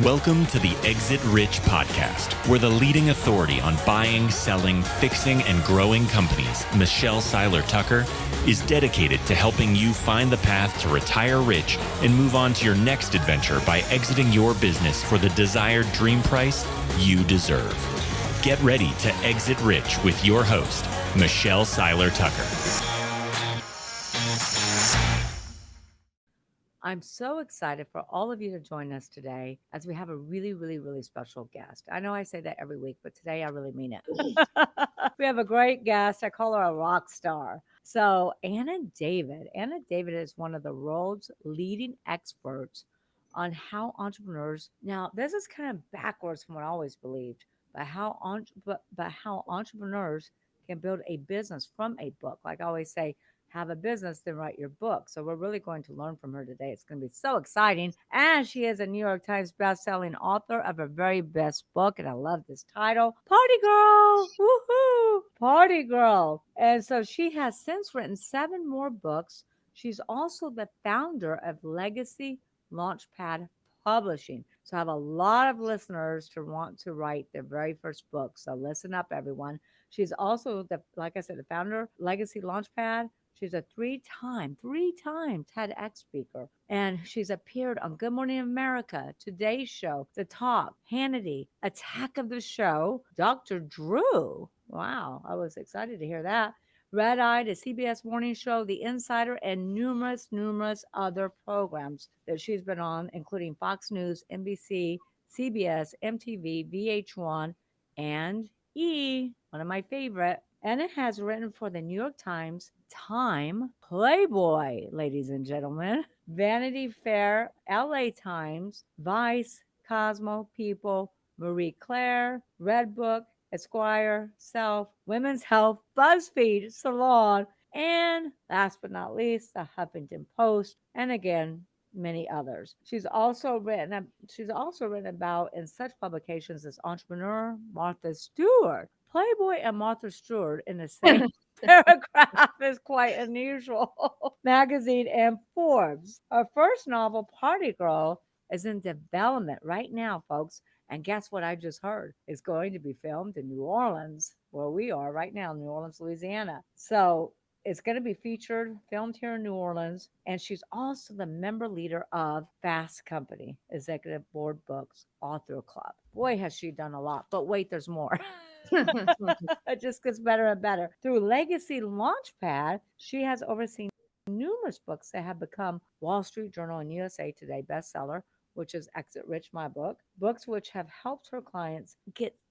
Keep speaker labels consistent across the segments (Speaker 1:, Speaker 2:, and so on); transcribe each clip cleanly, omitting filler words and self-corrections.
Speaker 1: Welcome to the Exit Rich podcast, where the leading authority on buying, selling, fixing, and growing companies, Michelle Seiler Tucker, is dedicated to helping you find the path to retire rich and move on to your next adventure by exiting your business for the desired dream price you deserve. Get ready to exit rich with your host, Michelle Seiler Tucker.
Speaker 2: I'm so excited for all of you to join us today as we have a really special guest. I know I say that every week, but today I really mean it. We have a great guest. I call her a rock star. So Anna David is one of the world's leading experts on how entrepreneurs, now this is kind of backwards from what I always believed, but how entrepreneurs can build a business from a book. Like I always say, have a business, then write your book. So we're really going to learn from her today. It's going to be so exciting. And she is a New York Times best-selling author of her very best book. And I love this title, Party Girl. Woohoo! Party Girl. And so she has since written 7 more books. She's also the founder of Legacy Launchpad Publishing. So I have a lot of listeners to want to write their very first book. So listen up, everyone. She's also like I said, the founder of Legacy Launchpad. She's a three-time TEDx speaker, and she's appeared on Good Morning America, Today's Show, The Talk, Hannity, Attack of the Show, Dr. Drew. Wow, I was excited to hear that. Red Eye, the CBS Morning Show, The Insider, and numerous other programs that she's been on, including Fox News, NBC, CBS, MTV, VH1, and one of my favorite. Anna has written for the New York Times, Time, Playboy, ladies and gentlemen, Vanity Fair, LA Times, Vice, Cosmo, People, Marie Claire, Redbook, Esquire, Self, Women's Health, BuzzFeed, Salon, and last but not least, the Huffington Post, and again, many others. She's also written about in such publications as Entrepreneur, Martha Stewart, Playboy, and Martha Stewart in the same paragraph is quite unusual. Magazine and Forbes. Her first novel, Party Girl, is in development right now, folks. And guess what I just heard? It's going to be filmed in New Orleans, where we are right now, New Orleans, Louisiana. So it's going to be filmed here in New Orleans. And she's also the member leader of Fast Company, Executive Board Books Author Club. Boy, has she done a lot. But wait, there's more. It just gets better and better. Through Legacy Launchpad, she has overseen numerous books that have become Wall Street Journal and USA Today bestseller, which is Exit Rich, my book. Books which have helped her clients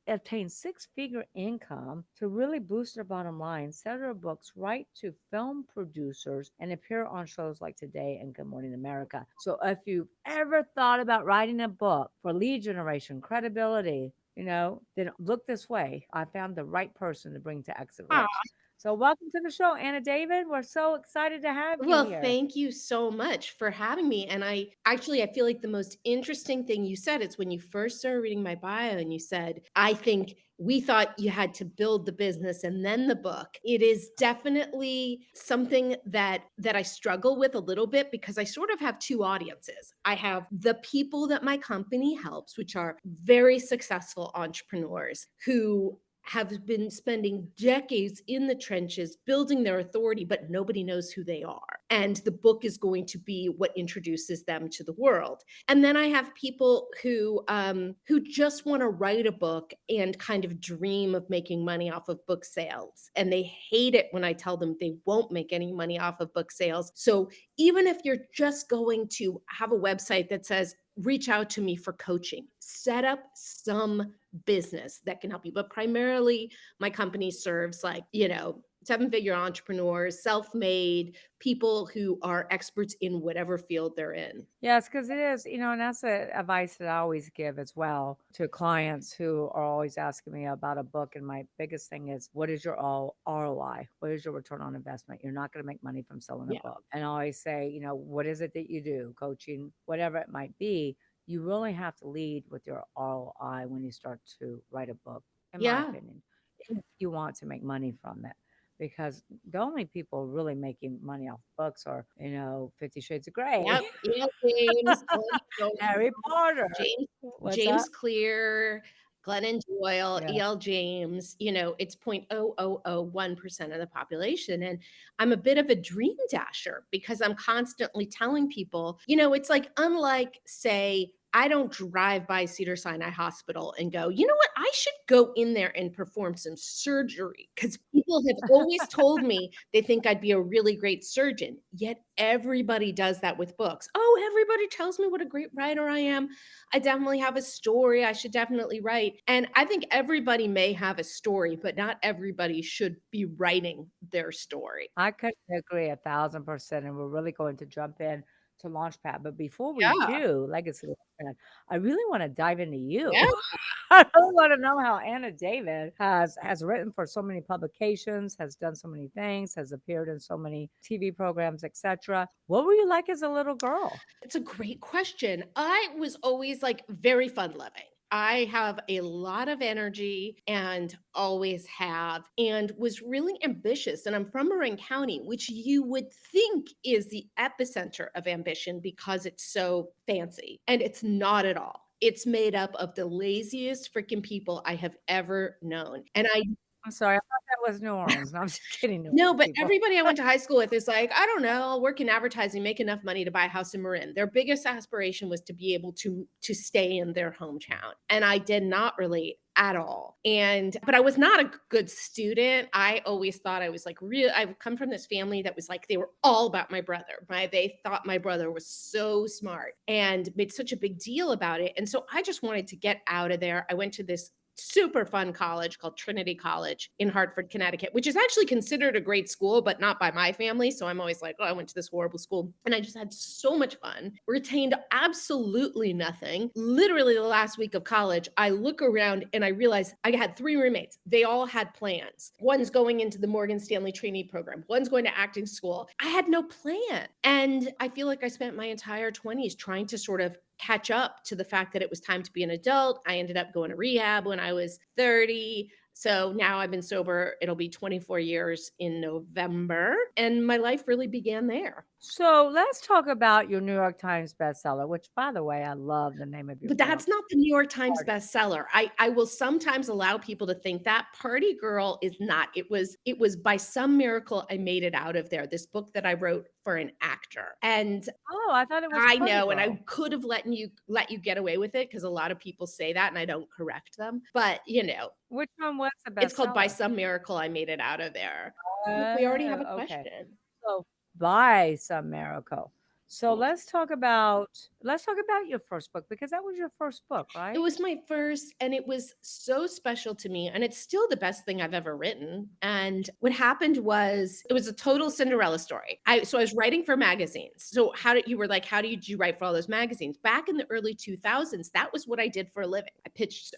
Speaker 2: obtain 6-figure income to really boost their bottom line, sell her books right to film producers, and appear on shows like Today and Good Morning America. So if you've ever thought about writing a book for lead generation, credibility, then look this way. I found the right person to bring to Exit Rich. So welcome to the show, Anna David. We're so excited to have you here.
Speaker 3: Well, thank you so much for having me. And I feel like the most interesting thing you said is when you first started reading my bio and you said, I think we thought you had to build the business and then the book. It is definitely something that I struggle with a little bit because I sort of have 2 audiences. I have the people that my company helps, which are very successful entrepreneurs who have been spending decades in the trenches building their authority, but nobody knows who they are. And the book is going to be what introduces them to the world. And then I have people who just want to write a book and kind of dream of making money off of book sales. And they hate it when I tell them they won't make any money off of book sales. So even if you're just going to have a website that says, reach out to me for coaching, set up some business that can help you. But primarily my company serves 7-figure entrepreneurs, self-made people who are experts in whatever field they're in.
Speaker 2: Yes, because it is, and that's a advice that I always give as well to clients who are always asking me about a book. And my biggest thing is, what is your ROI? What is your return on investment? You're not going to make money from selling a book. And I always say, what is it that you do? Coaching, whatever it might be. You really have to lead with your ROI when you start to write a book, in my opinion, if you want to make money from it. because the only people really making money off books are, 50 Shades of Grey,
Speaker 3: Yep. James,
Speaker 2: Harry Potter.
Speaker 3: James
Speaker 2: What's up?
Speaker 3: James Clear, Glennon Doyle,
Speaker 2: Yeah.
Speaker 3: E.L. James, it's 0.0001% of the population. And I'm a bit of a dream dasher because I'm constantly telling people, it's like, unlike, say, I don't drive by Cedars-Sinai Hospital and go, you know what? I should go in there and perform some surgery because people have always told me they think I'd be a really great surgeon. Yet everybody does that with books. Oh, everybody tells me what a great writer I am. I definitely have a story I should definitely write. And I think everybody may have a story, but not everybody should be writing their story.
Speaker 2: I couldn't agree 1,000%, and we're really going to jump in to Launchpad. But before we
Speaker 3: Yeah.
Speaker 2: do, Legacy Launchpad, I really want to dive into you.
Speaker 3: Yeah.
Speaker 2: I really want to know how Anna David has written for so many publications, has done so many things, has appeared in so many TV programs, etc. What were you like as a little girl?
Speaker 3: It's a great question. I was always like very fun loving. I have a lot of energy and always have, and was really ambitious. And I'm from Marin County, which you would think is the epicenter of ambition because it's so fancy. And it's not at all. It's made up of the laziest freaking people I have ever known. And I
Speaker 2: I'm sorry, I thought that was New Orleans. No, I'm just kidding. New
Speaker 3: No,
Speaker 2: Orleans
Speaker 3: but
Speaker 2: people.
Speaker 3: everybody I went to high school with is like, I don't know, I'll work in advertising, make enough money to buy a house in Marin. Their biggest aspiration was to be able to stay in their hometown. And I did not relate at all. But I was not a good student. I always thought I was like real. I've come from this family that was like, they were all about my brother. They thought my brother was so smart and made such a big deal about it. And so I just wanted to get out of there. I went to this super fun college called Trinity College in Hartford, Connecticut, which is actually considered a great school, but not by my family. So I'm always like, oh, I went to this horrible school. And I just had so much fun, retained absolutely nothing. Literally the last week of college, I look around and I realize I had 3 roommates. They all had plans. One's going into the Morgan Stanley trainee program. One's going to acting school. I had no plan. And I feel like I spent my entire 20s trying to sort of catch up to the fact that it was time to be an adult. I ended up going to rehab when I was 30. So now I've been sober. It'll be 24 years in November. And my life really began there.
Speaker 2: So let's talk about your New York Times bestseller, which, by the way, I love the name of your
Speaker 3: But
Speaker 2: book.
Speaker 3: that's not the New York Times
Speaker 2: Party.
Speaker 3: bestseller. I will sometimes allow people to think that. Party Girl is not. It was by some miracle I made it out of there. This book that I wrote for an actor. And
Speaker 2: Oh, I thought it was
Speaker 3: I
Speaker 2: Party
Speaker 3: know, and I
Speaker 2: Girl.
Speaker 3: could have let you get away with it because a lot of people say that and I don't correct them. But
Speaker 2: Which one was the
Speaker 3: it's called By
Speaker 2: bestseller?
Speaker 3: Some Miracle I Made It Out of There. We already have a
Speaker 2: Oh, okay.
Speaker 3: question.
Speaker 2: So by some miracle. So let's talk about your first book, because that was your first book,
Speaker 3: It
Speaker 2: right?
Speaker 3: was my first, and it was so special to me, and it's still the best thing I've ever written. And what happened was it was a total Cinderella story. I was writing for magazines. So how did you write for all those magazines? Back in the early 2000s, that was what I did for a living.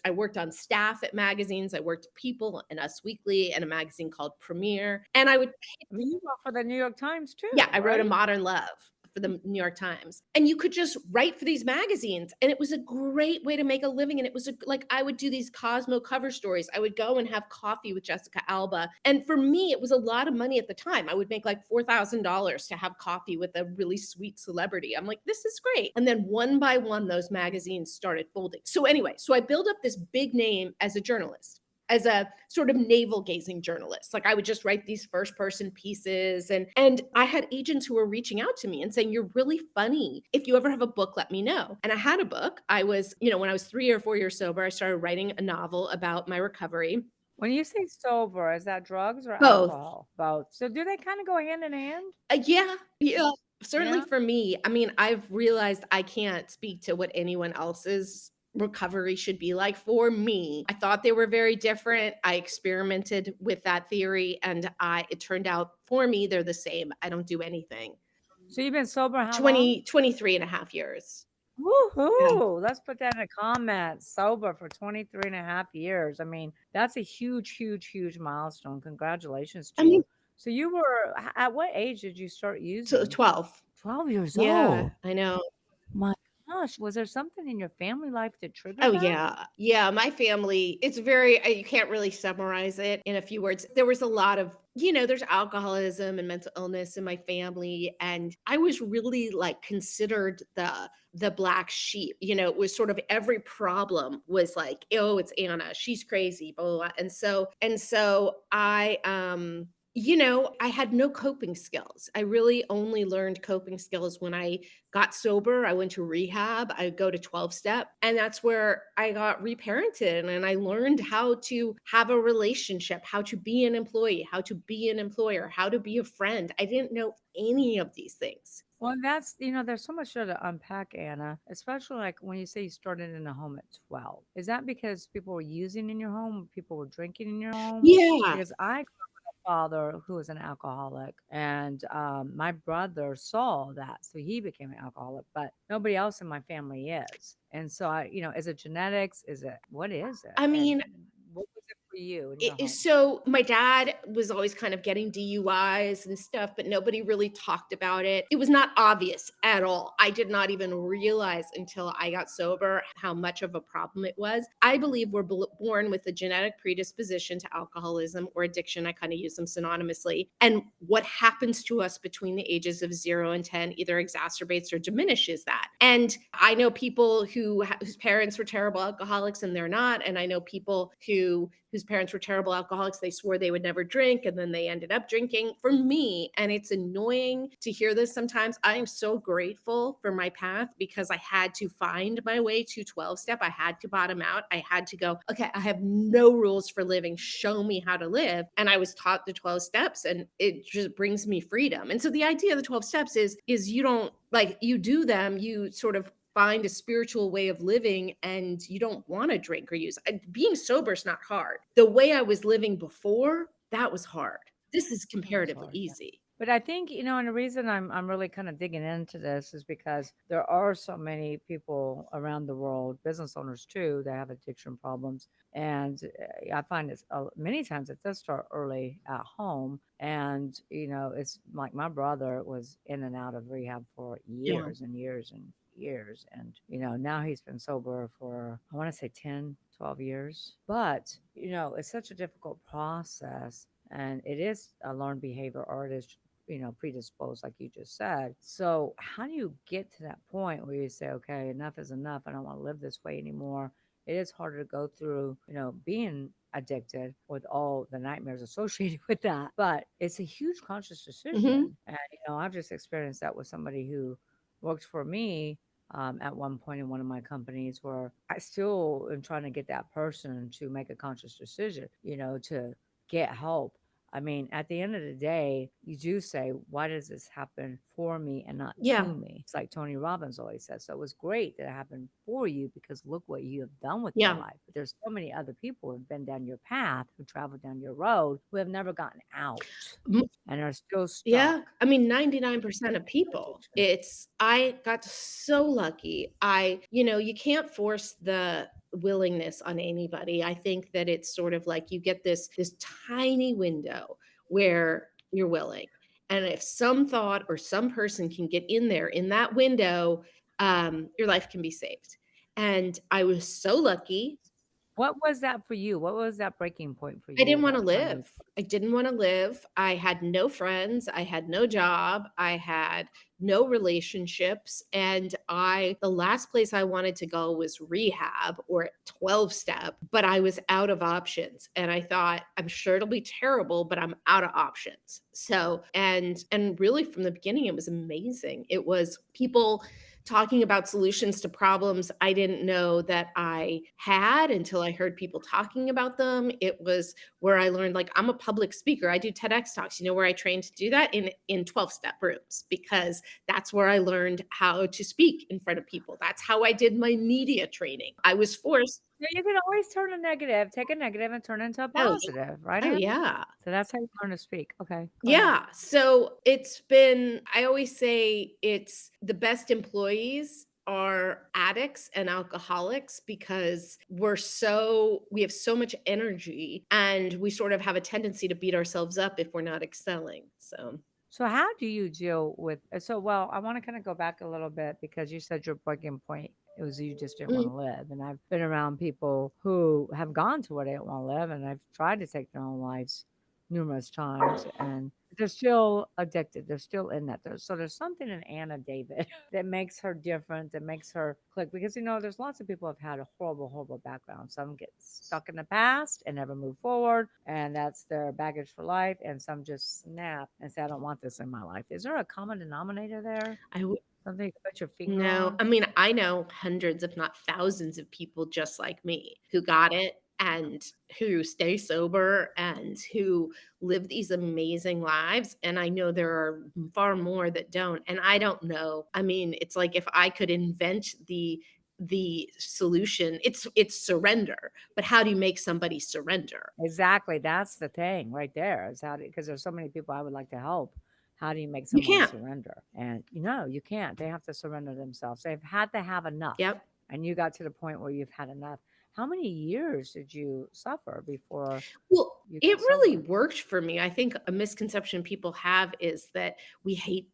Speaker 3: I worked on staff at magazines. I worked at People and Us Weekly and a magazine called Premiere. And I would
Speaker 2: I mean, you wrote for the New York Times too,
Speaker 3: Yeah, I wrote A
Speaker 2: right?
Speaker 3: Modern Love for the New York Times. And you could just write for these magazines. And it was a great way to make a living. And it was like I would do these Cosmo cover stories. I would go and have coffee with Jessica Alba. And for me, it was a lot of money at the time. I would make like $4,000 to have coffee with a really sweet celebrity. I'm like, this is great. And then one by one, those magazines started folding. So anyway, I built up this big name as a journalist, as a sort of navel gazing journalist. Like I would just write these first person pieces, and I had agents who were reaching out to me and saying, you're really funny. If you ever have a book, let me know. And I had a book. I was, when I was 3 or 4 years sober, I started writing a novel about my recovery.
Speaker 2: When you say sober, is that drugs or
Speaker 3: Both.
Speaker 2: alcohol? Both. So do they kind of go hand in hand?
Speaker 3: Yeah. Certainly
Speaker 2: Yeah.
Speaker 3: for me. I mean, I've realized I can't speak to what anyone else's recovery should be like. For me, I thought they were very different. I experimented with that theory, and it turned out for me they're the same. I don't do anything.
Speaker 2: So you've been sober how long?
Speaker 3: 23 and a half years.
Speaker 2: Woohoo! Let's put that in the comments. Sober for 23 and a half years. I mean, that's a huge, huge, huge milestone. Congratulations to you. So you were, at what age did you start using?
Speaker 3: 12.
Speaker 2: 12 years
Speaker 3: Yeah,
Speaker 2: old.
Speaker 3: I know.
Speaker 2: My gosh, was there something in your family life that triggered
Speaker 3: Oh,
Speaker 2: that?
Speaker 3: yeah. Yeah, my family, it's very, you can't really summarize it in a few words. There was a lot of there's alcoholism and mental illness in my family, and I was really like considered the black sheep. It was sort of every problem was like, oh, it's Anna, she's crazy, blah, blah, blah. And so I had no coping skills. I really only learned coping skills when I got sober. I went to rehab. I go to 12 step, and that's where I got reparented and I learned how to have a relationship, how to be an employee, how to be an employer, how to be a friend. I didn't know any of these things.
Speaker 2: Well, there's so much there to unpack, Anna, especially like when you say you started in a home at 12. Is that because people were using in your home? People were drinking in your home?
Speaker 3: Yeah.
Speaker 2: Because I grew up with a father who was an alcoholic, and my brother saw that. So he became an alcoholic, but nobody else in my family is. And so is it genetics? What is it?
Speaker 3: I
Speaker 2: And
Speaker 3: mean,
Speaker 2: what was it for you in your home?
Speaker 3: So my dad was always kind of getting DUIs and stuff, but nobody really talked about it. It was not obvious at all. I did not even realize until I got sober how much of a problem it was. I believe we're born with a genetic predisposition to alcoholism or addiction. I kind of use them synonymously. And what happens to us between the ages of 0 and 10 either exacerbates or diminishes that. And I know people whose parents were terrible alcoholics and they're not. And I know people whose parents were terrible alcoholics. They swore they would never drink and then they ended up drinking. For me, and it's annoying to hear this sometimes, I am so grateful for my path because I had to find my way to 12 step. I had to bottom out. I had to go, okay, I have no rules for living. Show me how to live. And I was taught the 12 steps and it just brings me freedom. And so the idea of the 12 steps is you don't like you do them, you sort of find a spiritual way of living and you don't want to drink or use. Being sober is not hard. The way I was living before, that was hard. This is
Speaker 2: That was
Speaker 3: comparatively
Speaker 2: hard. Yeah.
Speaker 3: easy.
Speaker 2: But I think, and the reason I'm really kind of digging into this is because there are so many people around the world, business owners too, that have addiction problems. And I find it's many times it does start early at home. And, it's like my brother was in and out of rehab for
Speaker 3: Yeah.
Speaker 2: years and years and years. And, now he's been sober for, I want to say 10, 12 years. But, it's such a difficult process. And it is a learned behavior, or it is predisposed, like you just said. So, how do you get to that point where you say, okay, enough is enough? I don't want to live this way anymore. It is harder to go through, being addicted with all the nightmares associated with that. But it's a huge conscious
Speaker 3: Hmm.
Speaker 2: decision. And, I've just experienced that with somebody who worked for me at one point in one of my companies where I still am trying to get that person to make a conscious decision, to get help. I mean, at the end of the day, you do say, why does this happen for me and not
Speaker 3: Yeah.
Speaker 2: to me? It's like Tony Robbins always says. So it was great that it happened for you because look what you have done with your
Speaker 3: Yeah.
Speaker 2: life. But there's so many other people who have been down your path, who traveled down your road, who have never gotten out and are still stuck
Speaker 3: Yeah, I mean, 99% of
Speaker 2: in
Speaker 3: people.
Speaker 2: addiction.
Speaker 3: I got so lucky. You can't force the willingness on anybody. I think that it's sort of like you get this tiny window where you're willing. And if some thought or some person can get in there in that window, your life can be saved. And I was so lucky.
Speaker 2: What was that for you? What was that breaking point for
Speaker 3: I
Speaker 2: you
Speaker 3: didn't wanna
Speaker 2: that finally
Speaker 3: live. I didn't wanna live. I had no friends, I had no job, I had no relationships, and the last place I wanted to go was rehab or 12 step, but I was out of options, and I thought, "I'm sure it'll be terrible, but I'm out of options." So and really from the beginning, it was amazing. It was people talking about solutions to problems I didn't know that I had until I heard people talking about them. It was where I learned like I'm a public speaker. I do TEDx talks, where I trained to do that in 12-step rooms because that's where I learned how to speak in front of people. That's how I did my media training. I was forced.
Speaker 2: Yeah, you can always turn a negative, take a negative and turn it into a
Speaker 3: Oh, yeah.
Speaker 2: positive, right,
Speaker 3: Oh,
Speaker 2: Anna?
Speaker 3: yeah.
Speaker 2: So that's how you learn to speak. Okay, go ahead.
Speaker 3: Yeah. So it's been, I always say it's the best employees are addicts and alcoholics because we have so much energy and we sort of have a tendency to beat ourselves up if we're not excelling. So,
Speaker 2: So how do you deal with well, I want to kind of go back a little bit because you said your breaking point it was you just didn't want
Speaker 3: mm,
Speaker 2: to live. And I've been around people who have gone to where they don't want to live and I've tried to take their own lives numerous times, and they're still addicted. They're still in that. So there's something in Anna David that makes her different, that makes her click. Because there's lots of people have had a horrible, horrible background. Some get stuck in the past and never move forward, and that's their baggage for life. And some just snap and say, "I don't want this in my life." Is there a common denominator there?
Speaker 3: I would
Speaker 2: Something you can put your finger
Speaker 3: No,
Speaker 2: on?
Speaker 3: I mean, I know hundreds, if not thousands of people just like me who got it and who stay sober and who live these amazing lives. And I know there are far more that don't. And I don't know. I mean, it's like if I could invent the solution, it's surrender. But how do you make somebody surrender?
Speaker 2: Exactly. That's the thing right there. Is how because there's so many people I would like to help. How do you make
Speaker 3: You
Speaker 2: someone
Speaker 3: can't.
Speaker 2: surrender? And you can't. They have to surrender themselves. They've had to have enough.
Speaker 3: Yep.
Speaker 2: And you got to the point where you've had enough. How many years did you suffer before
Speaker 3: Well,
Speaker 2: you
Speaker 3: it
Speaker 2: got
Speaker 3: really
Speaker 2: sober?
Speaker 3: worked for me. I think a misconception people have is that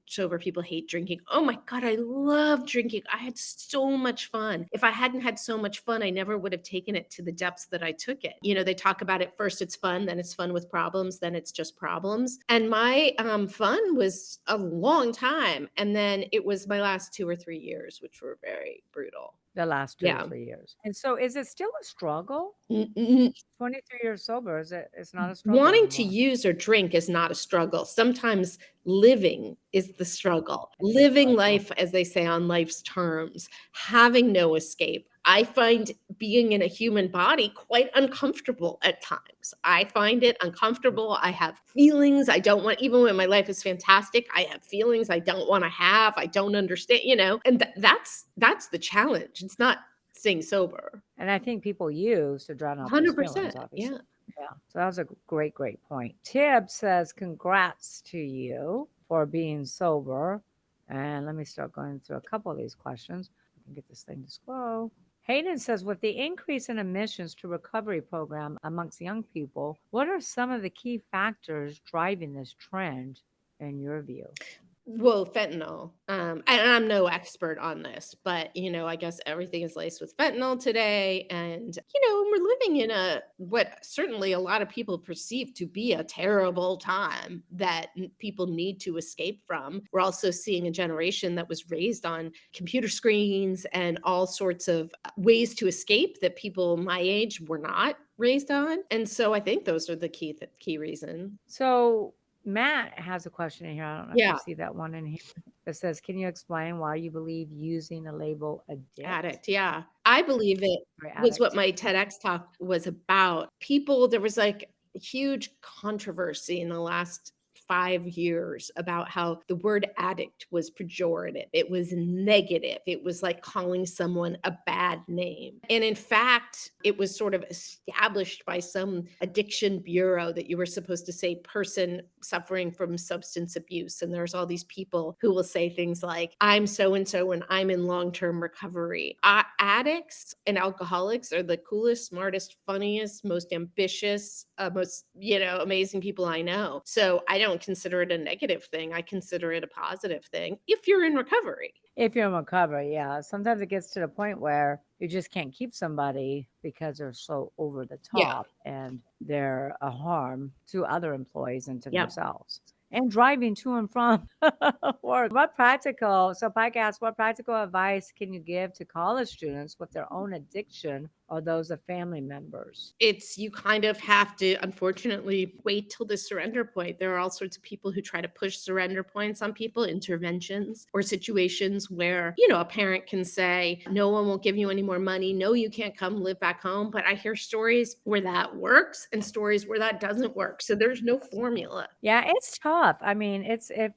Speaker 3: sober people hate drinking. Oh my God, I love drinking. I had so much fun. If I hadn't had so much fun, I never would have taken it to the depths that I took it. They talk about it first, it's fun, then it's fun with problems, then it's just problems. And my fun was a long time. And then it was my last 2 or 3 years, which were very brutal.
Speaker 2: The last 2 to
Speaker 3: Yeah.
Speaker 2: 3 years. And so is it still a struggle?
Speaker 3: N- n-
Speaker 2: 23 years sober, it's not a struggle
Speaker 3: Wanting to
Speaker 2: anymore.
Speaker 3: use or drink is not a struggle. Sometimes living is the struggle.
Speaker 2: It's a
Speaker 3: Living
Speaker 2: struggle.
Speaker 3: life, as they say, on life's terms, having no escape. I find being in a human body quite uncomfortable at times. I find it uncomfortable. I have feelings I don't want, even when my life is fantastic, I have feelings I don't want to have. I don't understand, and that's the challenge. It's not staying sober.
Speaker 2: And I think people use to drown out those feelings,
Speaker 3: 100%.
Speaker 2: obviously.
Speaker 3: Yeah.
Speaker 2: Yeah. So that was a great, great point. Tib says, congrats to you for being sober. And let me start going through a couple of these questions. I can get this thing to scroll. Hayden says, with the increase in admissions to recovery program amongst young people, what are some of the key factors driving this trend in your view?
Speaker 3: Well, fentanyl. And I'm no expert on this, but I guess everything is laced with fentanyl today. And we're living in what certainly a lot of people perceive to be a terrible time that people need to escape from. We're also seeing a generation that was raised on computer screens and all sorts of ways to escape that people my age were not raised on. And so I think those are the key reason.
Speaker 2: So Matt has a question in here. I don't know if
Speaker 3: Yeah.
Speaker 2: you see that one in here. It says, can you explain why you believe using the label
Speaker 3: Addict, yeah. I believe it
Speaker 2: or
Speaker 3: was what
Speaker 2: addict?
Speaker 3: my TEDx talk was about. There was like a huge controversy in the last 5 years about how the word addict was pejorative. It was negative. It was like calling someone a bad name. And in fact, it was sort of established by some addiction bureau that you were supposed to say person suffering from substance abuse. And there's all these people who will say things like, I'm so and so and I'm in long term recovery. Addicts and alcoholics are the coolest, smartest, funniest, most ambitious, most, amazing people I know. So I don't consider it a negative thing. I consider it a positive thing if you're in recovery.
Speaker 2: If you're in recovery, yeah. Sometimes it gets to the point where you just can't keep somebody because they're so over the
Speaker 3: Yeah.
Speaker 2: top and they're a harm to other employees and to
Speaker 3: Yep.
Speaker 2: themselves. And driving to and from work. What practical advice can you give to college students with their own addiction or those of family members?
Speaker 3: You kind of have to, unfortunately, wait till the surrender point. There are all sorts of people who try to push surrender points on people, interventions or situations where, a parent can say, no one will give you any more money. No, you can't come live back home. But I hear stories where that works and stories where that doesn't work. So there's no formula.
Speaker 2: Yeah, it's tough. I mean, it's if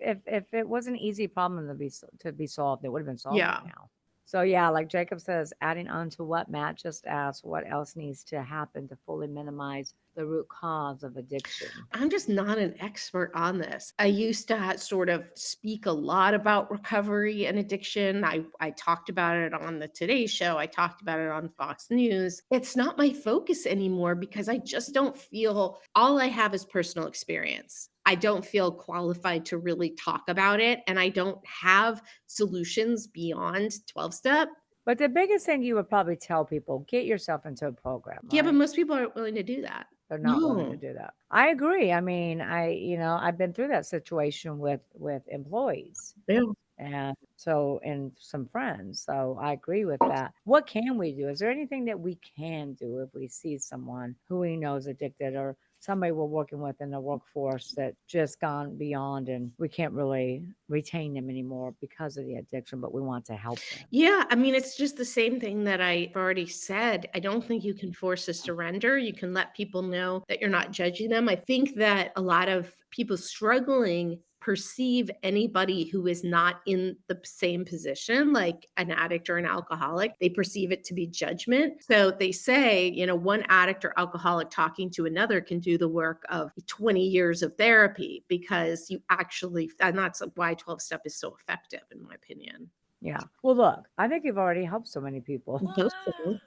Speaker 2: it was an easy problem to be solved, it would have been solved
Speaker 3: Yeah.
Speaker 2: by now. So yeah, like Jacob says, adding on to what Matt just asked, what else needs to happen to fully minimize the root cause of addiction?
Speaker 3: I'm just not an expert on this. I used to sort of speak a lot about recovery and addiction. I talked about it on the Today Show. I talked about it on Fox News. It's not my focus anymore because I just don't feel all I have is personal experience. I don't feel qualified to really talk about it. And I don't have solutions beyond 12 step.
Speaker 2: But the biggest thing you would probably tell people, get yourself into a program,
Speaker 3: Yeah, but
Speaker 2: right?
Speaker 3: most people aren't willing to do that.
Speaker 2: They're not willing to
Speaker 3: No.
Speaker 2: do that. I agree. I mean, I've been through that situation with employees.
Speaker 3: Yeah.
Speaker 2: And so, and some friends. So I agree with that. What can we do? Is there anything that we can do if we see someone who we know is addicted, or somebody we're working with in the workforce that just gone beyond and we can't really retain them anymore because of the addiction, but we want to help them?
Speaker 3: Yeah, I mean, it's just the same thing that I've already said. I don't think you can force a surrender. You can let people know that you're not judging them. I think that a lot of people struggling perceive anybody who is not in the same position, like an addict or an alcoholic, they perceive it to be judgment. So they say, one addict or alcoholic talking to another can do the work of 20 years of therapy, because you actually, and that's why 12 step is so effective, in my opinion.
Speaker 2: Yeah. Well, look, I think you've already helped so many people.
Speaker 3: Hope so.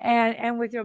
Speaker 2: And with your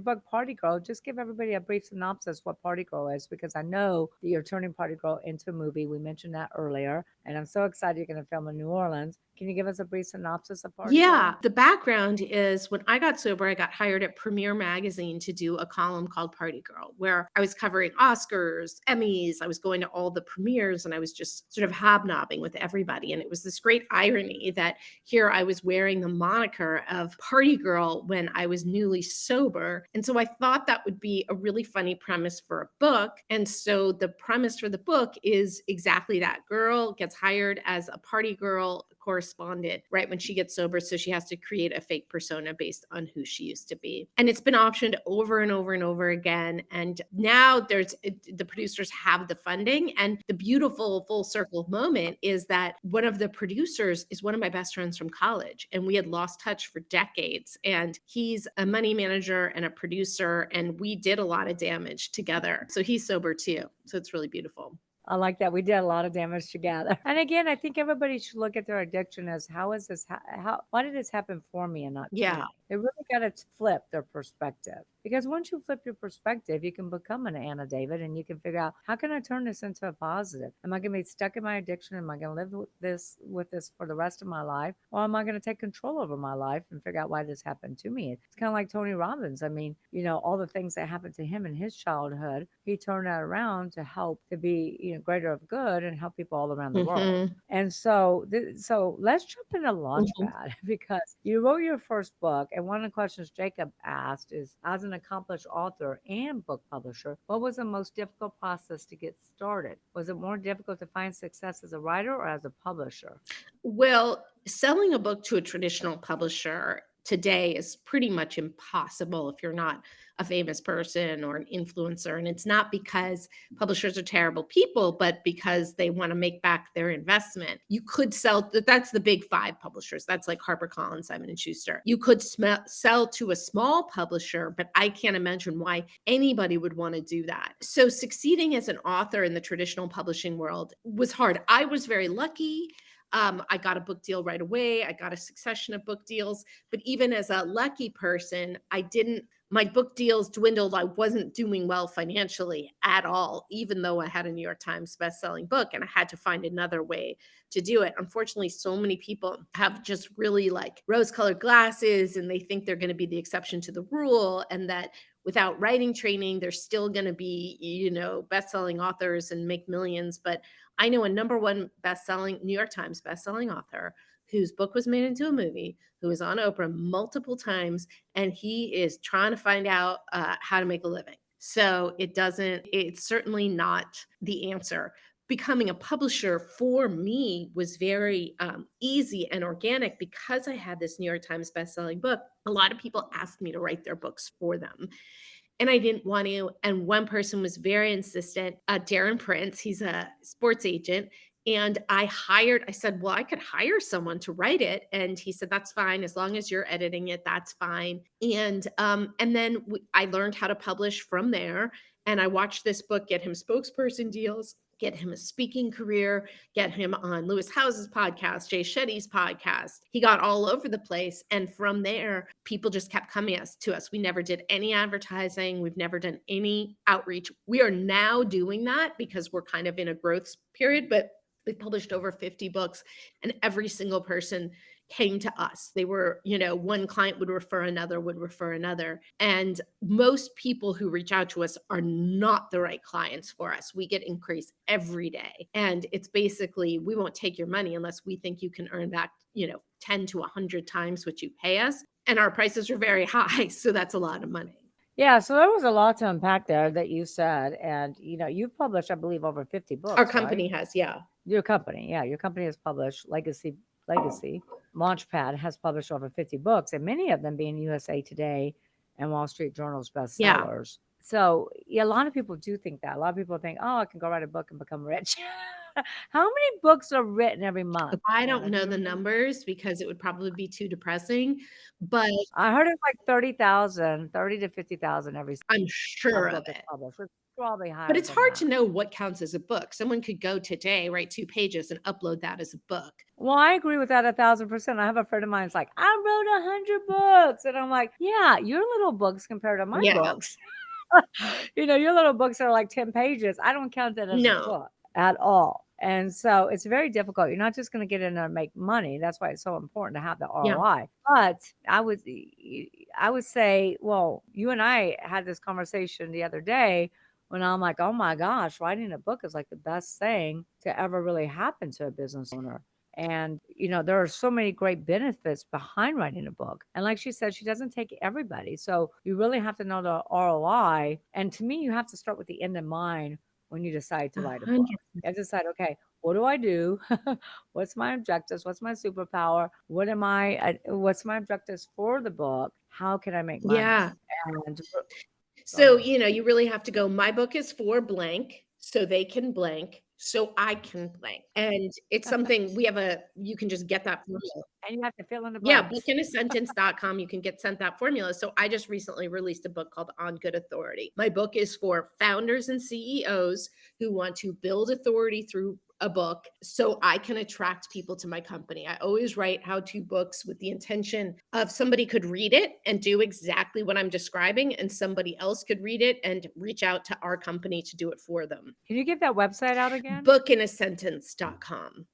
Speaker 2: book Party Girl, just give everybody a brief synopsis what Party Girl is, because I know that you're turning Party Girl into a movie. We mentioned that earlier, and I'm so excited you're going to film in New Orleans. Can you give us a brief synopsis of Party
Speaker 3: Yeah,
Speaker 2: Girl?
Speaker 3: the background is when I got sober, I got hired at Premiere Magazine to do a column called Party Girl, where I was covering Oscars, Emmys. I was going to all the premieres and I was just sort of hobnobbing with everybody. And it was this great irony that here I was wearing the moniker of Party Girl when I was newly sober. And so I thought that would be a really funny premise for a book. And so the premise for the book is exactly that. Girl gets hired as a party girl correspondent right when she gets sober. So she has to create a fake persona based on who she used to be. And it's been optioned over and over and over again. And now the producers have the funding. And the beautiful full circle moment is that one of the producers is one of my best friends from college. And we had lost touch for decades. And he's a money manager and a producer. And we did a lot of damage together. So he's sober too. So it's really beautiful.
Speaker 2: I like that. We did a lot of damage together. And again, I think everybody should look at their addiction as, how is this, why did this happen for me and not to
Speaker 3: Yeah.
Speaker 2: me? They really got to flip their perspective, because once you flip your perspective, you can become an Anna David, and you can figure out, how can I turn this into a positive? Am I going to be stuck in my addiction? Am I going to live with this for the rest of my life? Or am I going to take control over my life and figure out why this happened to me? It's kind of like Tony Robbins. I mean, all the things that happened to him in his childhood, he turned that around to help to be, greater of good and help people all around the world. And so, so let's jump into Launchpad because you wrote your first book. And one of the questions Jacob asked is, as an accomplished author and book publisher, what was the most difficult process to get started? Was it more difficult to find success as a writer or as a publisher?
Speaker 3: Well, selling a book to a traditional publisher today is pretty much impossible if you're not a famous person or an influencer. And it's not because publishers are terrible people, but because they want to make back their investment. You could sell, that's the big five publishers. That's like HarperCollins, Simon and Schuster. You could sell to a small publisher, but I can't imagine why anybody would want to do that. So succeeding as an author in the traditional publishing world was hard. I was very lucky. I got a book deal right away. I got a succession of book deals. But even as a lucky person, my book deals dwindled. I wasn't doing well financially at all, even though I had a New York Times bestselling book, and I had to find another way to do it. Unfortunately, so many people have just really like rose-colored glasses, and they think they're going to be the exception to the rule, and that without writing training, they're still going to be, best-selling authors and make millions. But I know a number one New York Times bestselling author whose book was made into a movie, who was on Oprah multiple times, and he is trying to find out how to make a living. So it's certainly not the answer. Becoming a publisher for me was very easy and organic because I had this New York Times bestselling book. A lot of people asked me to write their books for them. And I didn't want to. And one person was very insistent, Darren Prince, he's a sports agent. And I said, well, I could hire someone to write it. And he said, that's fine. As long as you're editing it, that's fine. And then I learned how to publish from there. And I watched this book get him spokesperson deals, get him a speaking career, get him on Lewis Howes's podcast, Jay Shetty's podcast. He got all over the place. And from there, people just kept coming to us. We never did any advertising. We've never done any outreach. We are now doing that because we're kind of in a growth period, but We published over 50 books, and every single person came to us. They were, one client would refer another, would refer another. And most people who reach out to us are not the right clients for us. We get inquiries every day. And it's basically, we won't take your money unless we think you can earn back, 10 to 100 times what you pay us. And our prices are very high. So that's a lot of money.
Speaker 2: Yeah, so there was a lot to unpack there that you said. And, you've published, I believe, over 50 books,
Speaker 3: Our
Speaker 2: right?
Speaker 3: company has, yeah.
Speaker 2: Your company, yeah, your company has published Legacy. Launchpad has published over 50 books, and many of them being USA Today and Wall Street Journal's
Speaker 3: Yeah.
Speaker 2: bestsellers. So, yeah, a lot of people do think that. A lot of people think, oh, I can go write a book and become rich. How many books are written every month?
Speaker 3: I don't
Speaker 2: Anna, do
Speaker 3: know
Speaker 2: you
Speaker 3: the
Speaker 2: remember?
Speaker 3: numbers because it would probably be too depressing, but
Speaker 2: I heard it's like 30,000, 30 to 50,000 every
Speaker 3: I'm
Speaker 2: a
Speaker 3: sure of
Speaker 2: book is
Speaker 3: it.
Speaker 2: published. It's probably
Speaker 3: But
Speaker 2: higher
Speaker 3: it's
Speaker 2: than
Speaker 3: hard to
Speaker 2: that.
Speaker 3: know what counts as a book. Someone could go today, write 2 pages, and upload that as a book.
Speaker 2: Well, I agree with that 1,000%. I have a friend of mine who's like, I wrote 100 books. And I'm like, yeah, your little books compared to my
Speaker 3: Yeah.
Speaker 2: books. Your little books are like 10 pages. I don't count that as a
Speaker 3: No.
Speaker 2: book at all. And so it's very difficult. You're not just going to get in there and make money. That's why it's so important to have the
Speaker 3: Yeah.
Speaker 2: ROI. But I would say, well, you and I had this conversation the other day when I'm like, oh my gosh, writing a book is like the best thing to ever really happen to a business owner. And, there are so many great benefits behind writing a book. And like she said, she doesn't take everybody. So you really have to know the ROI. And to me, you have to start with the end in mind when you decide to write a book.
Speaker 3: 100%.
Speaker 2: You have to decide, okay, what do I do? What's my objectives? What's my superpower? What's my objectives for the book? How can I make money?
Speaker 3: Yeah.
Speaker 2: And
Speaker 3: So,
Speaker 2: ahead.
Speaker 3: you really have to go, my book is for blank, so they can blank, so I can blank. And it's something you can just get that formula.
Speaker 2: And you have to fill in the
Speaker 3: Yeah,
Speaker 2: blanks.
Speaker 3: bookinasentence.com, you can get sent that formula. So I just recently released a book called On Good Authority. My book is for founders and CEOs who want to build authority through a book so I can attract people to my company. I always write how-to books with the intention of somebody could read it and do exactly what I'm describing, and somebody else could read it and reach out to our company to do it for them.
Speaker 2: Can you give that website out again?
Speaker 3: Bookinasentence.com.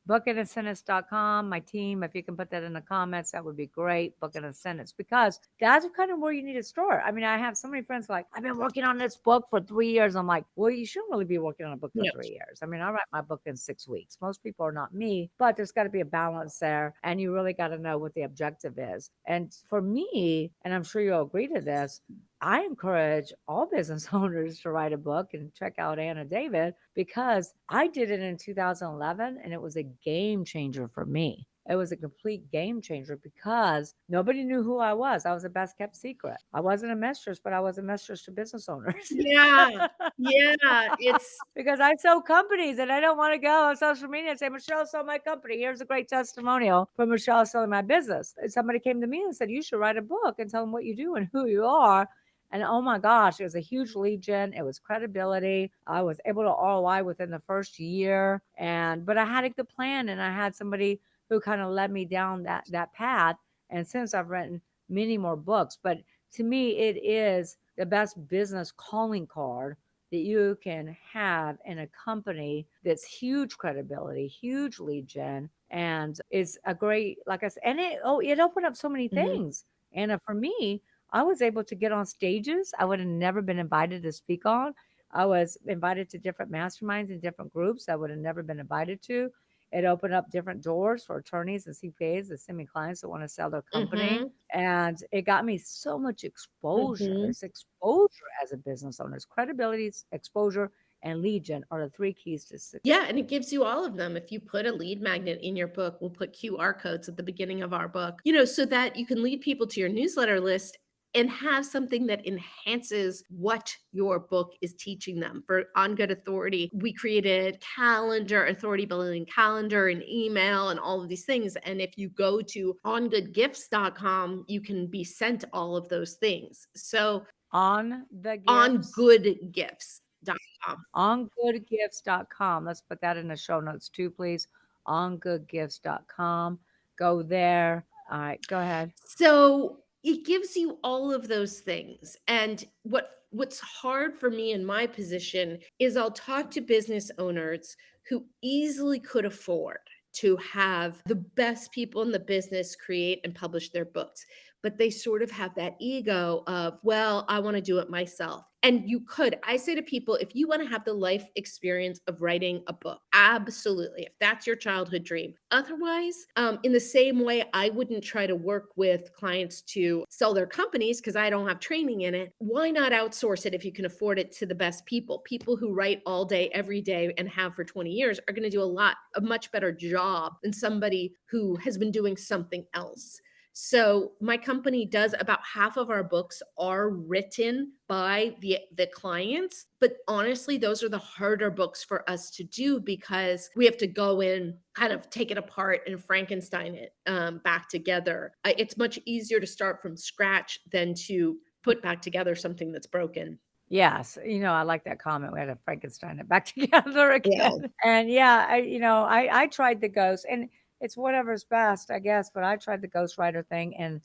Speaker 2: Bookinasentence.com. My team, if you can put that in the comments, that would be great. Book in a Sentence, because that's kind of where you need to start. I mean, I have so many friends like, I've been working on this book for 3 years. I'm like, well, you shouldn't really be working on a book for
Speaker 3: No.
Speaker 2: 3 years. I mean, I write my book in 6 weeks. Most people are not me, but there's got to be a balance there. And you really got to know what the objective is. And for me, and I'm sure you'll agree to this, I encourage all business owners to write a book and check out Anna David, because I did it in 2011 and it was a game changer for me. It was a complete game changer because nobody knew who I was. I was a best kept secret. I wasn't a mistress, but I was a mistress to business owners.
Speaker 3: Yeah. Yeah. It's
Speaker 2: Because I sell companies and I don't want to go on social media and say, Michelle sold my company. Here's a great testimonial for Michelle selling my business. And somebody came to me and said, you should write a book and tell them what you do and who you are. And oh my gosh, it was a huge lead gen. It was credibility. I was able to ROI within the first year. But I had a good plan, and I had somebody who kind of led me down that path. And since I've written many more books, but to me, it is the best business calling card that you can have in a company that's huge credibility, huge lead gen, and it's a great, like I said, and it opened up so many things. And for me, I was able to get on stages I would have never been invited to speak on. I was invited to different masterminds and different groups I would have never been invited to. It opened up different doors for attorneys and CPAs that send me clients that want to sell their company. And it got me so much exposure. It's exposure as a business owner. It's credibility, exposure, and lead gen are the 3 keys to success.
Speaker 3: Yeah, and it gives you all of them. If you put a lead magnet in your book, we'll put QR codes at the beginning of our book, so that you can lead people to your newsletter list and have something that enhances what your book is teaching them. For On Good Authority, we created calendar, authority building calendar, and email, and all of these things. And if you go to ongoodgifts.com, you can be sent all of those things. So
Speaker 2: On the gifts.
Speaker 3: ongoodgifts.com.
Speaker 2: ongoodgifts.com. Let's put that in the show notes too, please. ongoodgifts.com. Go there. All right, go ahead.
Speaker 3: So it gives you all of those things. And what's hard for me in my position is I'll talk to business owners who easily could afford to have the best people in the business create and publish their books. But they sort of have that ego of, well, I want to do it myself. And you could. I say to people, if you want to have the life experience of writing a book, absolutely, if that's your childhood dream. Otherwise, in the same way, I wouldn't try to work with clients to sell their companies because I don't have training in it. Why not outsource it if you can afford it to the best people? People who write all day, every day, and have for 20 years are going to do a much better job than somebody who has been doing something else. So my company does about half of our books are written by the clients, but honestly, those are the harder books for us to do because we have to go in, kind of take it apart and Frankenstein it back together. It's much easier to start from scratch than to put back together something that's broken.
Speaker 2: Yes, I like that comment. We had to Frankenstein it back together
Speaker 3: Yeah.
Speaker 2: again. And yeah, I tried the ghost, and it's whatever's best, I guess. But I tried the ghostwriter thing, and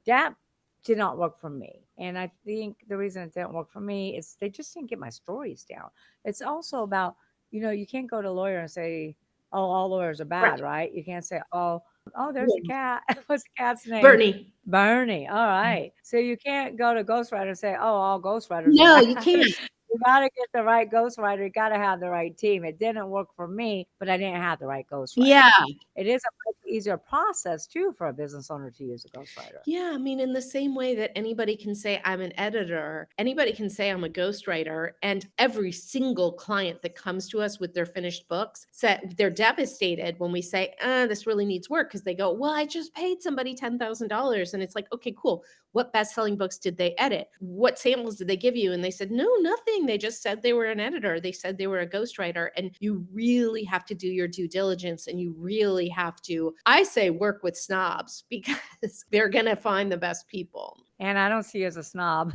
Speaker 2: that did not work for me. And I think the reason it didn't work for me is they just didn't get my stories down. It's also about, you can't go to a lawyer and say, "Oh, all lawyers are bad," right? You can't say, "Oh, there's a cat. What's the cat's name?"
Speaker 3: Bernie.
Speaker 2: Bernie. All right. So you can't go to ghostwriter and say, "Oh, all ghostwriters
Speaker 3: No,
Speaker 2: are
Speaker 3: you
Speaker 2: bad."
Speaker 3: can't.
Speaker 2: You gotta get the right ghostwriter. You gotta have the right team. It didn't work for me, but I didn't have the right ghostwriter.
Speaker 3: Yeah.
Speaker 2: It is a much easier process too for a business owner to use a ghostwriter.
Speaker 3: Yeah, I mean, in the same way that anybody can say I'm an editor, anybody can say I'm a ghostwriter, and every single client that comes to us with their finished books said they're devastated when we say, this really needs work, because they go, well, I just paid somebody $10,000. And it's like, okay, cool. What best-selling books did they edit? What samples did they give you? And they said, no, nothing. They just said they were an editor. They said they were a ghostwriter. And you really have to do your due diligence, and you really have to, I say, work with snobs, because they're going to find the best people.
Speaker 2: And I don't see you as a snob.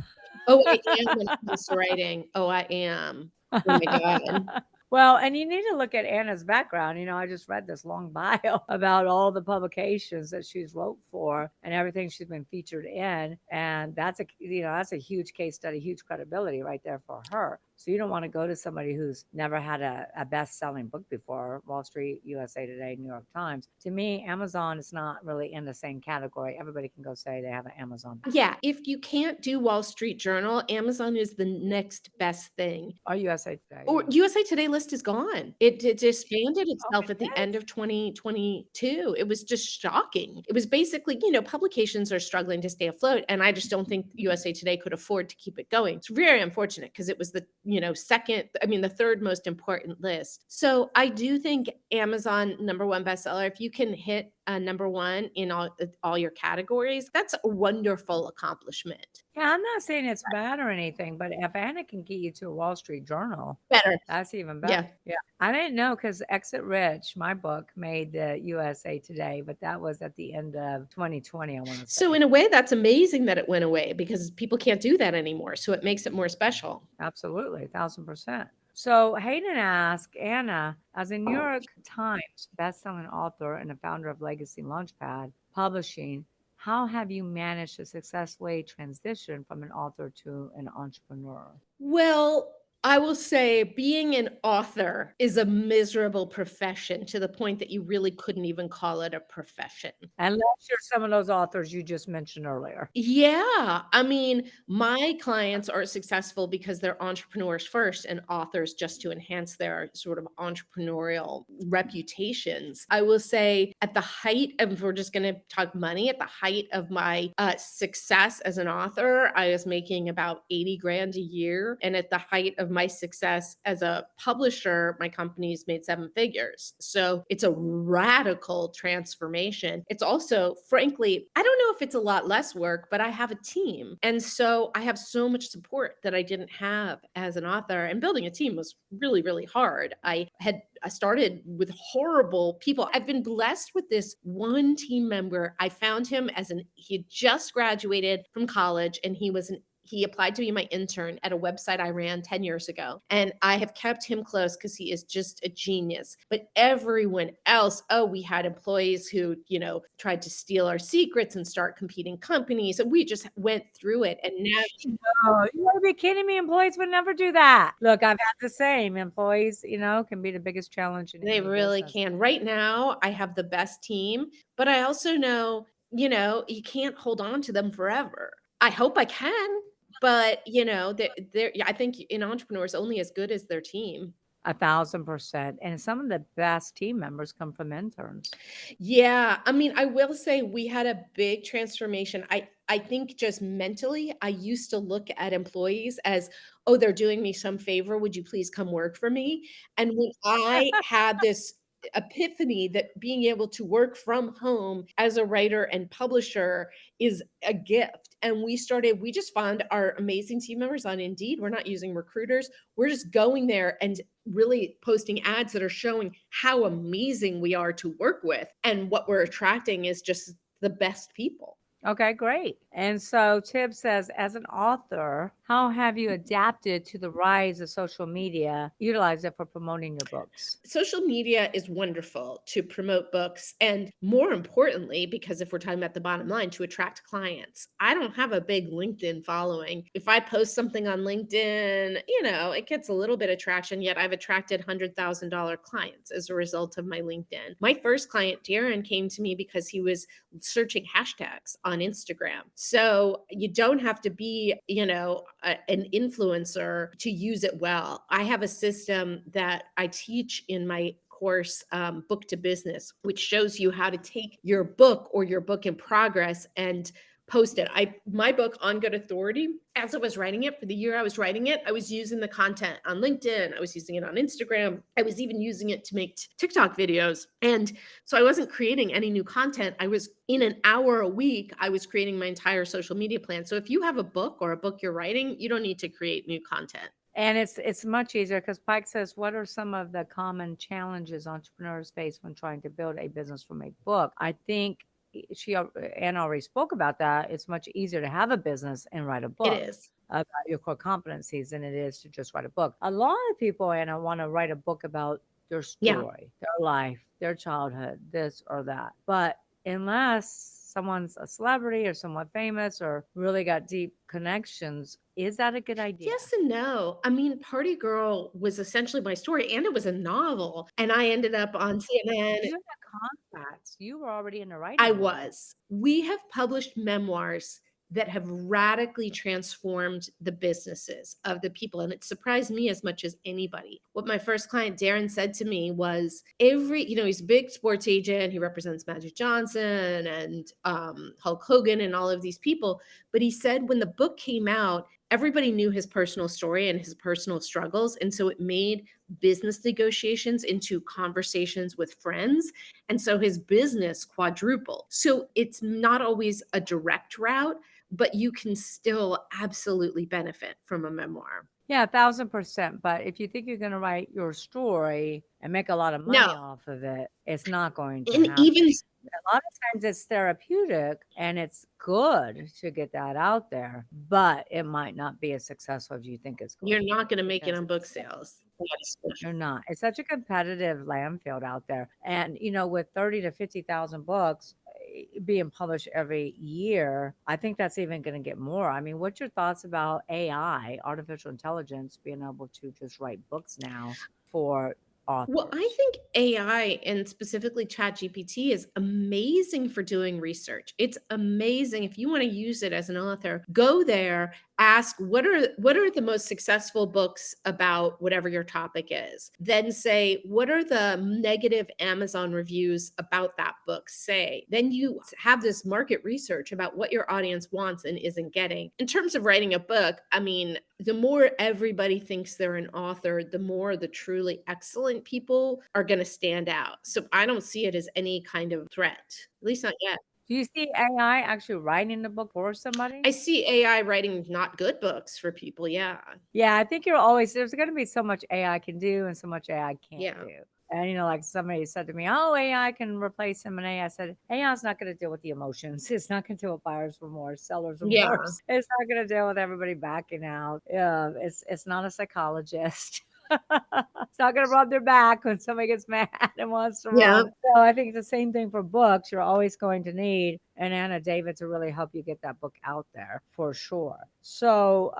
Speaker 3: Oh, I am when it comes to writing. Oh, I am. Oh my God.
Speaker 2: Well, and you need to look at Anna's background. I just read this long bio about all the publications that she's wrote for and everything she's been featured in. And that's a huge case study, huge credibility right there for her. So you don't want to go to somebody who's never had a best-selling book before, Wall Street, USA Today, New York Times. To me, Amazon is not really in the same category. Everybody can go say they have an Amazon.
Speaker 3: Yeah. If you can't do Wall Street Journal, Amazon is the next best thing.
Speaker 2: Or USA Today.
Speaker 3: Or USA Today list is gone. It disbanded itself
Speaker 2: it
Speaker 3: at the
Speaker 2: did?
Speaker 3: end of 2022. It was just shocking. It was basically, publications are struggling to stay afloat, and I just don't think USA Today could afford to keep it going. It's very unfortunate because it was the the third most important list. So I do think Amazon #1 bestseller, if you can hit #1 in all your categories, that's a wonderful accomplishment.
Speaker 2: Yeah, I'm not saying it's bad or anything, but if Anna can get you to a Wall Street Journal,
Speaker 3: Better.
Speaker 2: that's even better. Yeah. I didn't know because Exit Rich, my book, made the USA Today, but that was at the end of 2020, I want to say.
Speaker 3: So in a way, that's amazing that it went away, because people can't do that anymore. So it makes it more special.
Speaker 2: Absolutely, 1,000%. So Hayden asked Anna, as a New York Times bestselling author and a founder of Legacy Launchpad Publishing, how have you managed to successfully transition from an author to an entrepreneur?
Speaker 3: Well, I will say being an author is a miserable profession, to the point that you really couldn't even call it a profession.
Speaker 2: Unless you're some of those authors you just mentioned earlier.
Speaker 3: Yeah. I mean, my clients are successful because they're entrepreneurs first and authors just to enhance their sort of entrepreneurial reputations. I will say, at the height of, if we're just going to talk money, at the height of my success as an author, I was making about 80 grand a year. And at the height of my success as a publisher, my company's made 7 figures. So it's a radical transformation. It's also, frankly, I don't know if it's a lot less work, but I have a team. And so I have so much support that I didn't have as an author. And building a team was really, really hard. I started with horrible people. I've been blessed with this one team member. I found him he had just graduated from college, and He applied to be my intern at a website I ran 10 years ago. And I have kept him close because he is just a genius. But everyone else, oh, we had employees who, tried to steal our secrets and start competing companies. And we just went through it. And now
Speaker 2: Oh, you gotta be kidding me. Employees would never do that. Look, I've had the same. Employees, can be the biggest challenge in
Speaker 3: they
Speaker 2: any
Speaker 3: really
Speaker 2: business.
Speaker 3: can. Right now, I have the best team, but I also know, you can't hold on to them forever. I hope I can, but I think in entrepreneurs only as good as their team.
Speaker 2: 1,000%. And some of the best team members come from interns.
Speaker 3: Yeah, I mean, I will say we had a big transformation. I think just mentally, I used to look at employees as, oh, they're doing me some favor. Would you please come work for me? And when I had this epiphany that being able to work from home as a writer and publisher is a gift. And we just found our amazing team members on Indeed. We're not using recruiters. We're just going there and really posting ads that are showing how amazing we are to work with. And what we're attracting is just the best people.
Speaker 2: Okay, great. And so Tib says, as an author, how have you adapted to the rise of social media, utilize it for promoting your books?
Speaker 3: Social media is wonderful to promote books. And more importantly, because if we're talking about the bottom line, to attract clients. I don't have a big LinkedIn following. If I post something on LinkedIn, it gets a little bit of traction, yet I've attracted $100,000 clients as a result of my LinkedIn. My first client, Darren, came to me because he was searching hashtags on Instagram. So you don't have to be, an influencer to use it well. I have a system that I teach in my course, Book to Business, which shows you how to take your book or your book in progress and post it. My book, On Good Authority, as I was writing it, for the year I was writing it, I was using the content on LinkedIn. I was using it on Instagram. I was even using it to make TikTok videos. And so I wasn't creating any new content. I was in an hour a week, I was creating my entire social media plan. So if you have a book or a book you're writing, you don't need to create new content.
Speaker 2: And it's much easier because Pike says, what are some of the common challenges entrepreneurs face when trying to build a business from a book? I think Anna already spoke about that. It's much easier to have a business and write a book.
Speaker 3: It is.
Speaker 2: About your core competencies than it is to just write a book. A lot of people, Anna, want to write a book about their story, their life, their childhood, this or that. But unless someone's a celebrity or somewhat famous or really got deep connections, is that a good idea?
Speaker 3: Yes and no. I mean, Party Girl was essentially my story, and it was a novel. And I ended up on CNN.
Speaker 2: You had contacts. You were already in the writing.
Speaker 3: I
Speaker 2: world.
Speaker 3: was. We have published memoirs that have radically transformed the businesses of the people. And it surprised me as much as anybody. What my first client, Darren, said to me was he's a big sports agent. He represents Magic Johnson and Hulk Hogan and all of these people. But he said when the book came out, everybody knew his personal story and his personal struggles. And so it made business negotiations into conversations with friends. And so his business quadrupled. So it's not always a direct route, but you can still absolutely benefit from a memoir.
Speaker 2: Yeah, 1,000%. But if you think you're going to write your story and make a lot of money off of it, it's not going to happen.
Speaker 3: Even
Speaker 2: a lot of times it's therapeutic and it's good to get that out there, but it might not be as successful as you think it's going.
Speaker 3: You're not going to make it on book sales.
Speaker 2: You're not. It's such a competitive landfill out there. And, with 30 to 50,000 books being published every year, I think that's even going to get more. I mean, what's your thoughts about AI, artificial intelligence, being able to just write books now for authors?
Speaker 3: Well, I think AI and specifically ChatGPT is amazing for doing research. It's amazing. If you want to use it as an author, go there, ask what are the most successful books about whatever your topic is. Then say, what are the negative Amazon reviews about that book say? Then you have this market research about what your audience wants and isn't getting. In terms of writing a book, I mean, the more everybody thinks they're an author, the more the truly excellent people are going to stand out. So I don't see it as any kind of threat, at least not yet.
Speaker 2: Do you see AI actually writing the book for somebody?
Speaker 3: I see AI writing not good books for people. Yeah.
Speaker 2: Yeah, I think there's going to be so much AI can do and so much AI can't do. And, like somebody said to me, oh, AI can replace M&A. I said, AI is not going to deal with the emotions. It's not going to deal with buyer's remorse, seller's
Speaker 3: Yeah.
Speaker 2: remorse. It's not going to deal with everybody backing out. It's not a psychologist. It's not going to rub their back when somebody gets mad and wants to
Speaker 3: Yeah.
Speaker 2: run. So I think the same thing for books. You're always going to need an Anna David to really help you get that book out there for sure. So,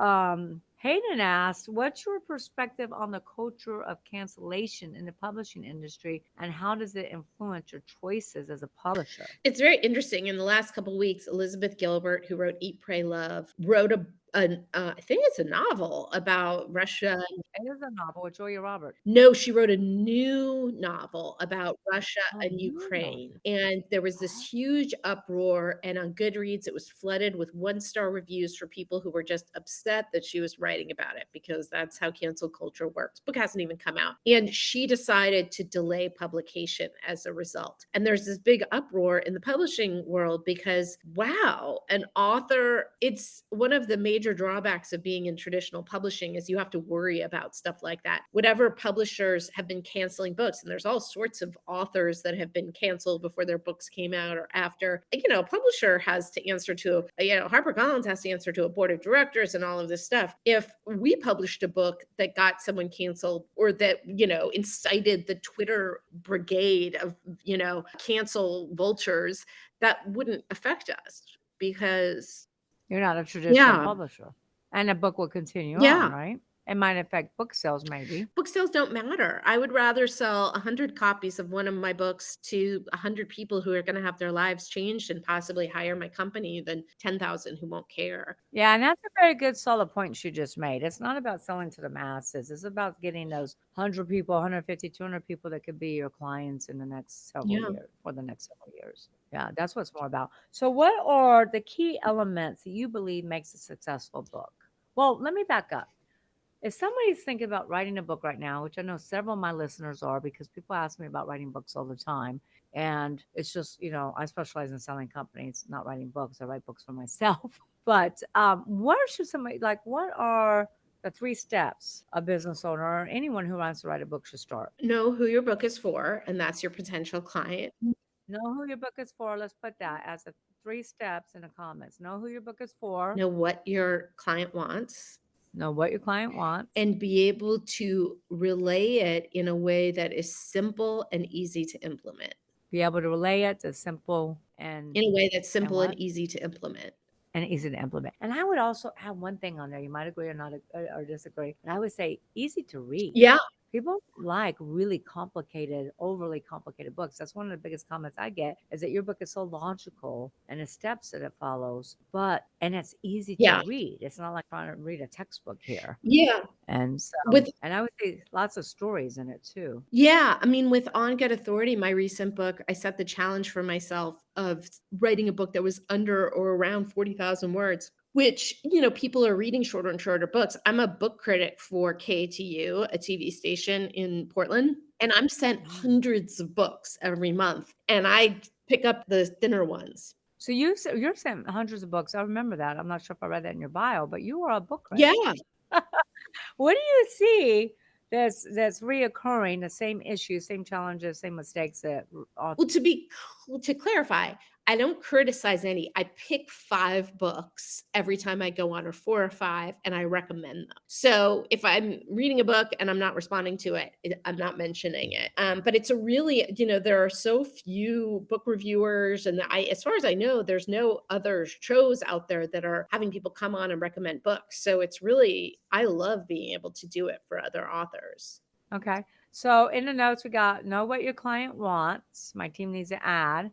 Speaker 2: Hayden asked, what's your perspective on the culture of cancellation in the publishing industry and how does it influence your choices as a publisher?
Speaker 3: It's very interesting. In the last couple of weeks, Elizabeth Gilbert, who wrote Eat, Pray, Love, wrote I think it's a novel about Russia.
Speaker 2: It is a novel with Julia Roberts.
Speaker 3: No, she wrote a new novel about Russia
Speaker 2: Oh,
Speaker 3: and
Speaker 2: new novel.
Speaker 3: Ukraine. And there was this huge uproar. And on Goodreads, it was flooded with 1-star reviews for people who were just upset that she was writing about it because that's how cancel culture works. Book hasn't even come out. And she decided to delay publication as a result. And there's this big uproar in the publishing world because, wow, an author, it's one of the major drawbacks of being in traditional publishing is you have to worry about stuff like that. Whatever publishers have been canceling books, and there's all sorts of authors that have been canceled before their books came out or after. A publisher has to answer to, HarperCollins has to answer to a board of directors and all of this stuff. If we published a book that got someone canceled or that, incited the Twitter brigade of, cancel vultures, that wouldn't affect us because
Speaker 2: You're not a traditional
Speaker 3: yeah,
Speaker 2: publisher. And a book will continue on,
Speaker 3: yeah.
Speaker 2: right? It might affect book sales, maybe.
Speaker 3: Book sales don't matter. I would rather sell 100 copies of one of my books to 100 people who are going to have their lives changed and possibly hire my company than 10,000 who won't care.
Speaker 2: Yeah, and that's a very good solid point she just made. It's not about selling to the masses. It's about getting those 100 people, 150, 200 people that could be your clients in the next several
Speaker 3: Yeah.
Speaker 2: years, for the next several years. Yeah, that's what it's more about. So what are the key elements that you believe makes a successful book? Well, let me back up. If somebody's thinking about writing a book right now, which I know several of my listeners are because people ask me about writing books all the time. And it's just, I specialize in selling companies, not writing books. I write books for myself. But what should somebody what are the 3 steps a business owner or anyone who wants to write a book should start?
Speaker 3: Know who your book is for, and that's your potential client.
Speaker 2: Know who your book is for. Let's put that as the 3 steps in the comments. Know who your book is for.
Speaker 3: Know what your client wants.
Speaker 2: Know what your client wants.
Speaker 3: And be able to relay it in a way that is simple and easy to implement.
Speaker 2: Be able to relay it to simple and
Speaker 3: in a way that's simple and
Speaker 2: what?
Speaker 3: easy to implement.
Speaker 2: And easy to implement. And I would also add one thing on there. You might agree or not or disagree. And I would say easy to read.
Speaker 3: Yeah.
Speaker 2: People like really complicated, overly complicated books. That's one of the biggest comments I get is that your book is so logical and the steps that it follows, and it's easy
Speaker 3: Yeah.
Speaker 2: to read. It's not like trying to read a textbook here.
Speaker 3: Yeah.
Speaker 2: And so,
Speaker 3: With
Speaker 2: and I would say lots of stories in it too.
Speaker 3: Yeah, I mean, with On Good Authority, my recent book, I set the challenge for myself of writing a book that was under or around 40,000 words, which, people are reading shorter and shorter books. I'm a book critic for KATU, a TV station in Portland, and I'm sent hundreds of books every month, and I pick up the thinner ones.
Speaker 2: So you're sent hundreds of books. I remember that. I'm not sure if I read that in your bio, but you are a book critic.
Speaker 3: Yeah.
Speaker 2: What do you see that's reoccurring, the same issues, same challenges, same mistakes that
Speaker 3: Well, to clarify, I don't criticize any. I pick 5 books every time I go on, or 4 or 5, and I recommend them. So if I'm reading a book and I'm not responding to it, I'm not mentioning it. But it's a really, there are so few book reviewers, and as far as I know, there's no other shows out there that are having people come on and recommend books. So it's really, I love being able to do it for other authors.
Speaker 2: Okay. So in the notes, we got know what your client wants. My team needs to add.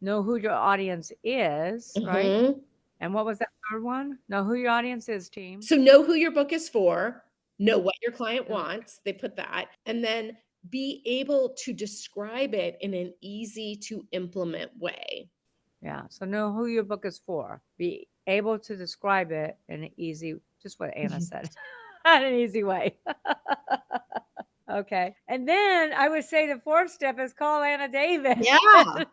Speaker 2: Know who your audience is, right?
Speaker 3: Mhm.
Speaker 2: And what was that third one? Know who your audience is, team.
Speaker 3: So know who your book is for, know what your client wants. They put that. And then be able to describe it in an easy to implement way.
Speaker 2: Yeah. So know who your book is for. Be able to describe it in an easy, just what Anna said, in an easy way. Okay. And then I would say the 4th step is call Anna David.
Speaker 3: Yeah.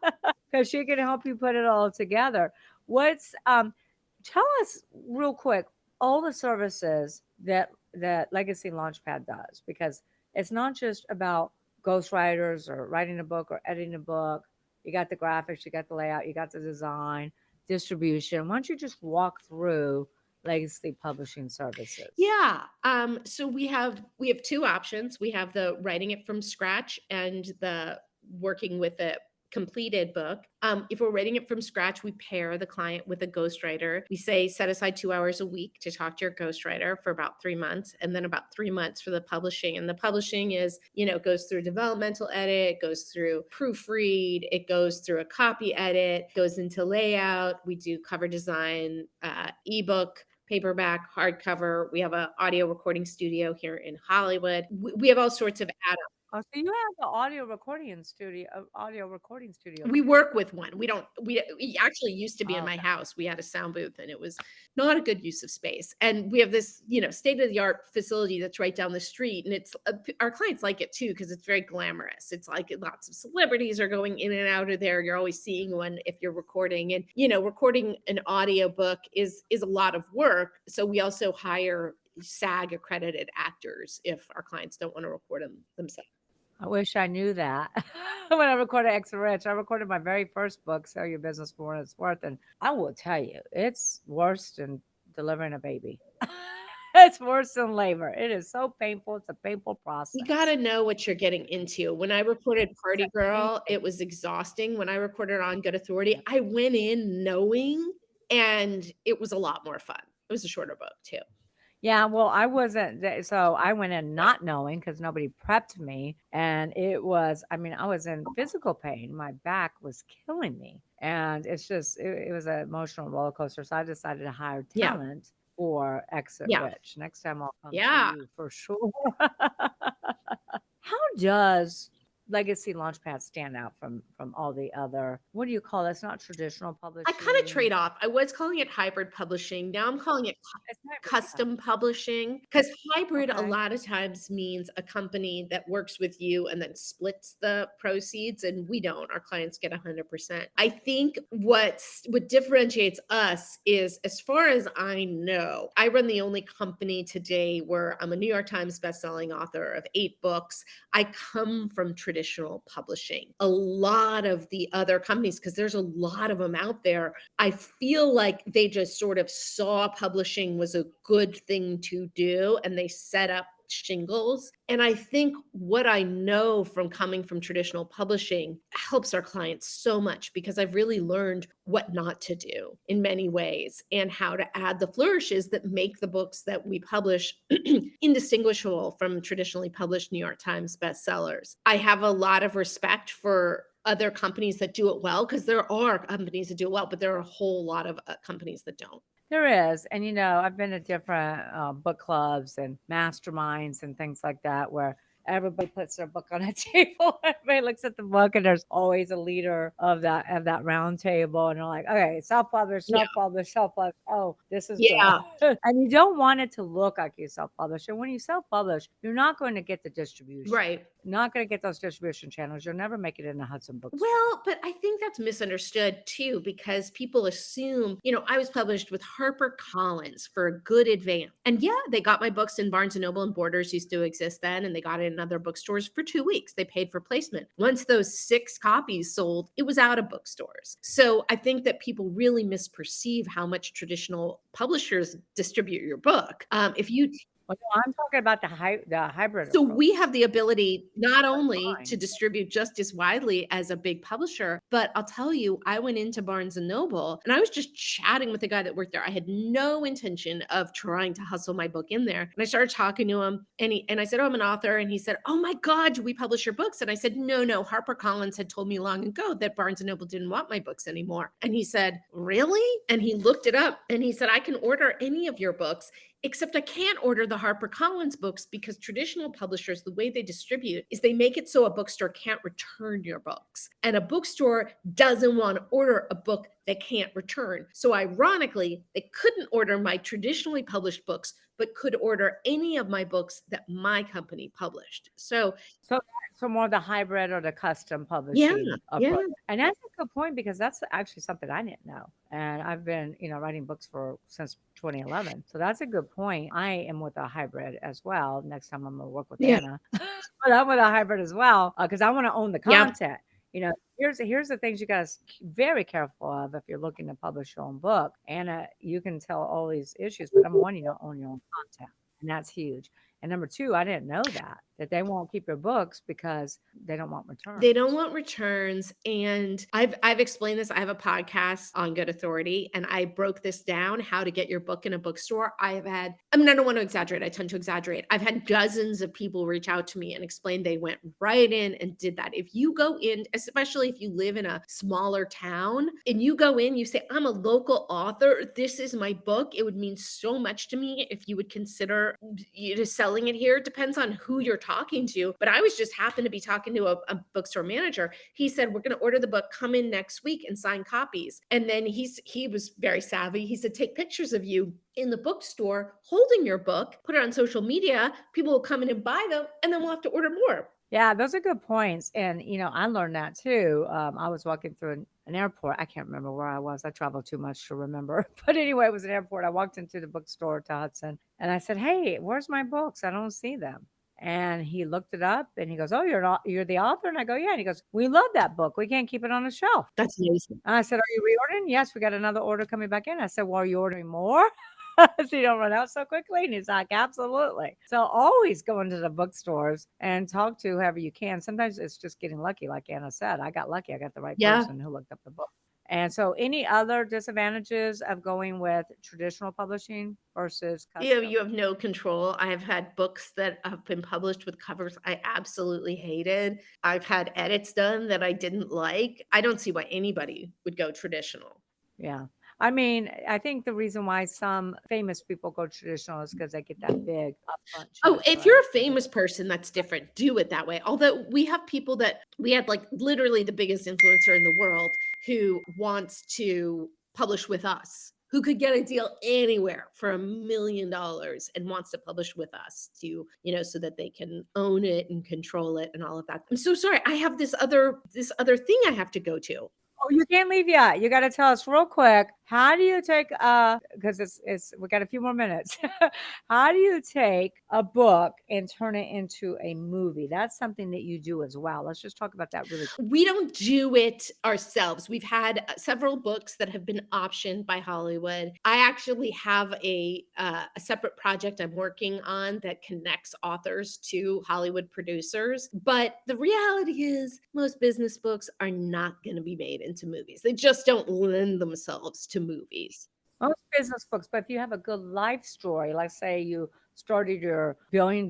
Speaker 2: Because she can help you put it all together. Tell us real quick all the services that Legacy Launchpad does, because it's not just about ghostwriters or writing a book or editing a book. You got the graphics, you got the layout, you got the design, distribution. Why don't you just walk through legacy publishing services?
Speaker 3: Yeah. So we have two options. We have the writing it from scratch and the working with a completed book. If we're writing it from scratch, we pair the client with a ghostwriter. We say set aside 2 hours a week to talk to your ghostwriter for about 3 months, and then about 3 months for the publishing. And the publishing is, goes through developmental edit, goes through proofread, it goes through a copy edit, goes into layout. We do cover design, ebook, paperback, hardcover. We have an audio recording studio here in Hollywood. We have all sorts of add-ons.
Speaker 2: Oh, so you have the audio recording studio
Speaker 3: We
Speaker 2: too.
Speaker 3: work with one. We actually used to be in
Speaker 2: Oh,
Speaker 3: my
Speaker 2: okay.
Speaker 3: house. We had a sound booth and it was not a good use of space. And we have this, state of the art facility that's right down the street. And our clients like it too, because it's very glamorous. It's like lots of celebrities are going in and out of there. You're always seeing one if you're recording, and, recording an audio book is a lot of work. So we also hire SAG accredited actors if our clients don't want to record them themselves.
Speaker 2: I wish I knew that. When I recorded X Rich, I recorded my very first book, Sell Your Business for What It's Worth. And I will tell you, it's worse than delivering a baby. It's worse than labor. It is so painful. It's a painful
Speaker 3: You got to
Speaker 2: process.
Speaker 3: know what you're getting into. When I recorded
Speaker 2: It's
Speaker 3: Party Girl,
Speaker 2: amazing.
Speaker 3: it was exhausting. When I recorded On Good Authority, I went in knowing, and it was a lot more fun. It was a shorter book too.
Speaker 2: Yeah, well, I wasn't so I went in not knowing because nobody prepped me, and I was in physical pain. My back was killing me, and it was an emotional roller coaster. So I decided to hire
Speaker 3: Yeah.
Speaker 2: talent for Exit
Speaker 3: Yeah.
Speaker 2: Rich. Next time I'll come to
Speaker 3: Yeah.
Speaker 2: you for sure. How does Legacy Launchpad stand out from all the other, what do you call it? It's not traditional
Speaker 3: I kind of
Speaker 2: publishing.
Speaker 3: trade off. I was calling it hybrid publishing. Now I'm calling it
Speaker 2: It's hybrid, yeah.
Speaker 3: custom publishing, because hybrid a
Speaker 2: Okay.
Speaker 3: lot of times means a company that works with you and then splits the proceeds, and we don't. Our clients get 100%. I think what differentiates us is, as far as I know, I run the only company today where I'm a New York Times bestselling author of 8 books. I come from traditional publishing. A lot of the other companies, because there's a lot of them out there, I feel like they just sort of saw publishing was a good thing to do and they set up shingles. And I think what I know from coming from traditional publishing helps our clients so much, because I've really learned what not to do in many ways and how to add the flourishes that make the books that we publish indistinguishable from traditionally published New York Times bestsellers. I have a lot of respect for other companies that do it well, because there are companies that do it well, but there are a whole lot of companies that don't.
Speaker 2: There is. And, I've been to different book clubs and masterminds and things like that where everybody puts their book on a table. Everybody looks at the book, and there's always a leader of that round table. And they're like, okay, self-published,
Speaker 3: Yeah.
Speaker 2: self-published, self-published. Oh, this is
Speaker 3: Yeah.
Speaker 2: good. And you don't want it to look like you self-publish. And when you self-publish, you're not going to get the distribution.
Speaker 3: Right.
Speaker 2: You're not going to get those distribution channels. You'll never make it in a Hudson bookstore.
Speaker 3: Well, but I think that's misunderstood too, because people assume, I was published with HarperCollins for a good advance. And yeah, they got my books in Barnes and Noble, and Borders used to exist then, and they got it in other bookstores for 2 weeks. They paid for placement. Once those 6 copies sold, it was out of bookstores. So I think that people really misperceive how much traditional publishers distribute your book. If you
Speaker 2: Well, no, I'm talking about the hybrid
Speaker 3: So
Speaker 2: approach.
Speaker 3: we have the ability not
Speaker 2: That's
Speaker 3: only to
Speaker 2: fine.
Speaker 3: distribute just as widely as a big publisher, but I'll tell you, I went into Barnes and Noble and I was just chatting with the guy that worked there. I had no intention of trying to hustle my book in there. And I started talking to him, and I said, "Oh, I'm an author." And he said, "Oh my God, do we publish your books?" And I said, "No. HarperCollins had told me long ago that Barnes and Noble didn't want my books anymore." And he said, "Really?" And he looked it up and he said, "I can order any of your books, except I can't order the HarperCollins books, because traditional publishers, the way they distribute is they make it so a bookstore can't return your books. And a bookstore doesn't want to order a book they can't return. So ironically, they couldn't order my traditionally published books, but could order any of my books that my company published." So
Speaker 2: So more the hybrid or the custom
Speaker 3: yeah,
Speaker 2: publishing
Speaker 3: yeah.
Speaker 2: approach. And that's a good point, because that's actually something I didn't know. And I've been, writing books since 2011. So that's a good point. I am with a hybrid as well. Next time I'm gonna work with
Speaker 3: Yeah.
Speaker 2: Anna. but I'm with a hybrid as well because I want to own the
Speaker 3: Yep.
Speaker 2: content. Here's the things you got to very careful of if you're looking to publish your own book. Anna, you can tell all these issues, but number one, you don't own your own content, and that's huge. And number two, I didn't know that they won't keep your books because they don't want returns.
Speaker 3: They don't want returns. And I've explained this. I have a podcast on Good Authority, and I broke this down, how to get your book in a bookstore. I don't want to exaggerate. I tend to exaggerate. I've had dozens of people reach out to me and explain they went right in and did that. If you go in, especially if you live in a smaller town and you go in, you say, I'm a local author. This is my book. It would mean so much to me if you would consider selling it here. It depends on who you're talking to. But I was just happened to be talking to a bookstore manager. He said, we're going to order the book, come in next week and sign copies. And then he was very savvy. He said, take pictures of you in the bookstore holding your book, put it on social media. People will come in and buy them, and then we'll have to order more.
Speaker 2: Yeah, those are good points. And, I learned that too. I was walking through an airport. I can't remember where I was. I travel too much to remember. But anyway, it was an airport. I walked into the bookstore to Hudson and I said, hey, where's my books? I don't see them. And he looked it up and he goes, oh, you're the author? And I go, yeah. And he goes, we love that book. We can't keep it on the shelf.
Speaker 3: That's amazing.
Speaker 2: And I said, are you reordering? Yes, we got another order coming back in. I said, well, are you ordering more? So you don't run out so quickly? And he's like, absolutely. So always go into the bookstores and talk to whoever you can. Sometimes it's just getting lucky. Like Anna said, I got lucky. I got the right person who looked up the book. And so any other disadvantages of going with traditional publishing versus custom?
Speaker 3: You have no control. I have had books that have been published with covers I absolutely hated. I've had edits done that I didn't like. I don't see why anybody would go traditional.
Speaker 2: Yeah. I mean, I think the reason why some famous people go traditional is because they get that big upfront check.
Speaker 3: Oh, if you're a famous person, that's different. Do it that way. Although we have people that we had like literally the biggest influencer in the world who wants to publish with us, who could get a deal anywhere for $1 million and wants to publish with us to, so that they can own it and control it and all of that. I'm so sorry. I have this other thing I have to go to.
Speaker 2: Oh, you can't leave yet. You got to tell us real quick. How do you take because we got a few more minutes. How do you take a book and turn it into a movie? That's something that you do as well. Let's just talk about that really quick.
Speaker 3: We don't do it ourselves. We've had several books that have been optioned by Hollywood. I actually have a separate project I'm working on that connects authors to Hollywood producers. But the reality is most business books are not going to be made into movies. They just don't lend themselves to movies.
Speaker 2: Most business books, but if you have a good life story, like say you started your $1 billion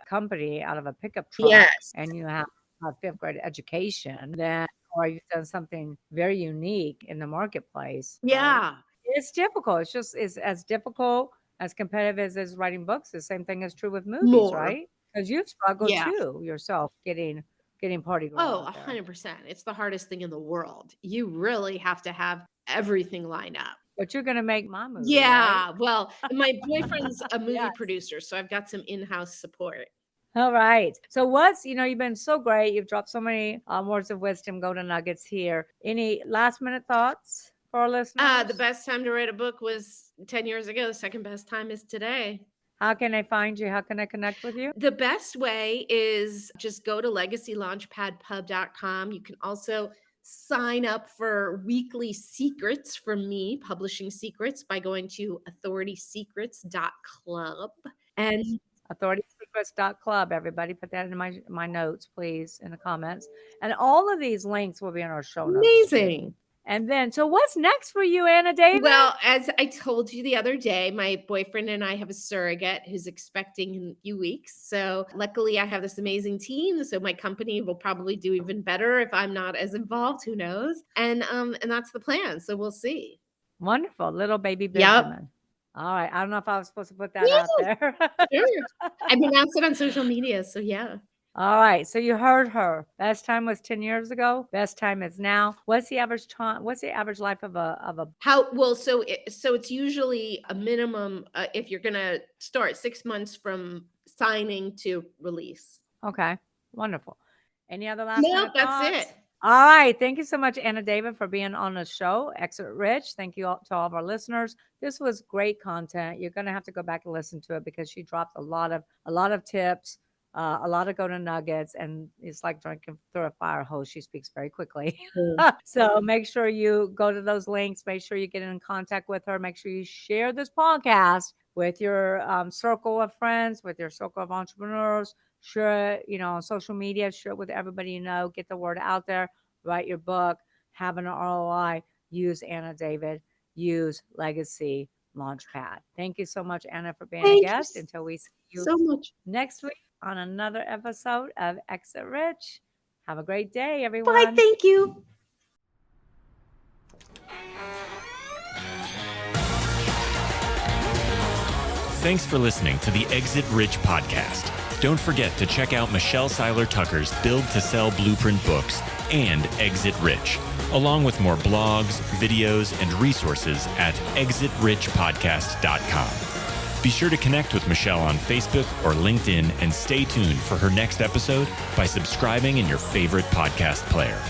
Speaker 2: company out of a pickup truck,
Speaker 3: Yes.
Speaker 2: and you have a 5th grade education, then or you've done something very unique in the marketplace.
Speaker 3: Yeah.
Speaker 2: Right? It's difficult. It's as difficult, as competitive as writing books. The same thing is true with movies, right? Because you've struggled too yourself getting Party Girl.
Speaker 3: Oh, 100%. It's the hardest thing in the world. You really have to have everything lined up.
Speaker 2: But you're going to make my movie.
Speaker 3: Yeah.
Speaker 2: Right?
Speaker 3: Well, my boyfriend's a movie producer, so I've got some in-house support.
Speaker 2: All right. So you've been so great. You've dropped so many words of wisdom, golden nuggets here. Any last minute thoughts for our listeners?
Speaker 3: The best time to write a book was 10 years ago. The second best time is today.
Speaker 2: How can they find you? How can I connect with you?
Speaker 3: The best way is just go to legacylaunchpadpub.com. You can also sign up for weekly secrets from me, publishing secrets, by going to authoritysecrets.club. And
Speaker 2: authoritysecrets.club. Everybody put that in my notes, please, in the comments. And all of these links will be in our show notes.
Speaker 3: Amazing.
Speaker 2: And then, so what's next for you, Anna David?
Speaker 3: Well, as I told you the other day, my boyfriend and I have a surrogate who's expecting in a few weeks. So luckily I have this amazing team. So my company will probably do even better if I'm not as involved, who knows? And that's the plan. So we'll see.
Speaker 2: Wonderful. Little baby Benjamin. Yep. All right. I don't know if I was supposed to put that out there.
Speaker 3: Sure. I've announced it on social media. So yeah.
Speaker 2: All right. So you heard her. Best time was 10 years ago. Best time is now. What's the average time? What's the average life of a
Speaker 3: So it's usually a minimum if you're going to start 6 months from signing to release.
Speaker 2: Okay. Wonderful. Any other last
Speaker 3: No, that's it.
Speaker 2: All right. Thank you so much, Anna David, for being on the show. Exit Rich. Thank you all, to all of our listeners. This was great content. You're going to have to go back and listen to it because she dropped a lot of tips. a lot of golden nuggets, and it's like drinking through a fire hose. She speaks very quickly. So make sure you go to those links. Make sure you get in contact with her. Make sure you share this podcast with your circle of friends, with your circle of entrepreneurs. Share it, on social media. Share it with everybody you know. Get the word out there. Write your book. Have an ROI. Use Anna David. Use Legacy Launchpad. Thank you so much, Anna, for being a guest. Until we see you
Speaker 3: so much
Speaker 2: next week on another episode of Exit Rich. Have a great day, everyone.
Speaker 3: Bye. Thank you.
Speaker 1: Thanks for listening to the Exit Rich podcast. Don't forget to check out Michelle Seiler Tucker's Build to Sell Blueprint books and Exit Rich, along with more blogs, videos, and resources at exitrichpodcast.com. Be sure to connect with Michelle on Facebook or LinkedIn and stay tuned for her next episode by subscribing in your favorite podcast player.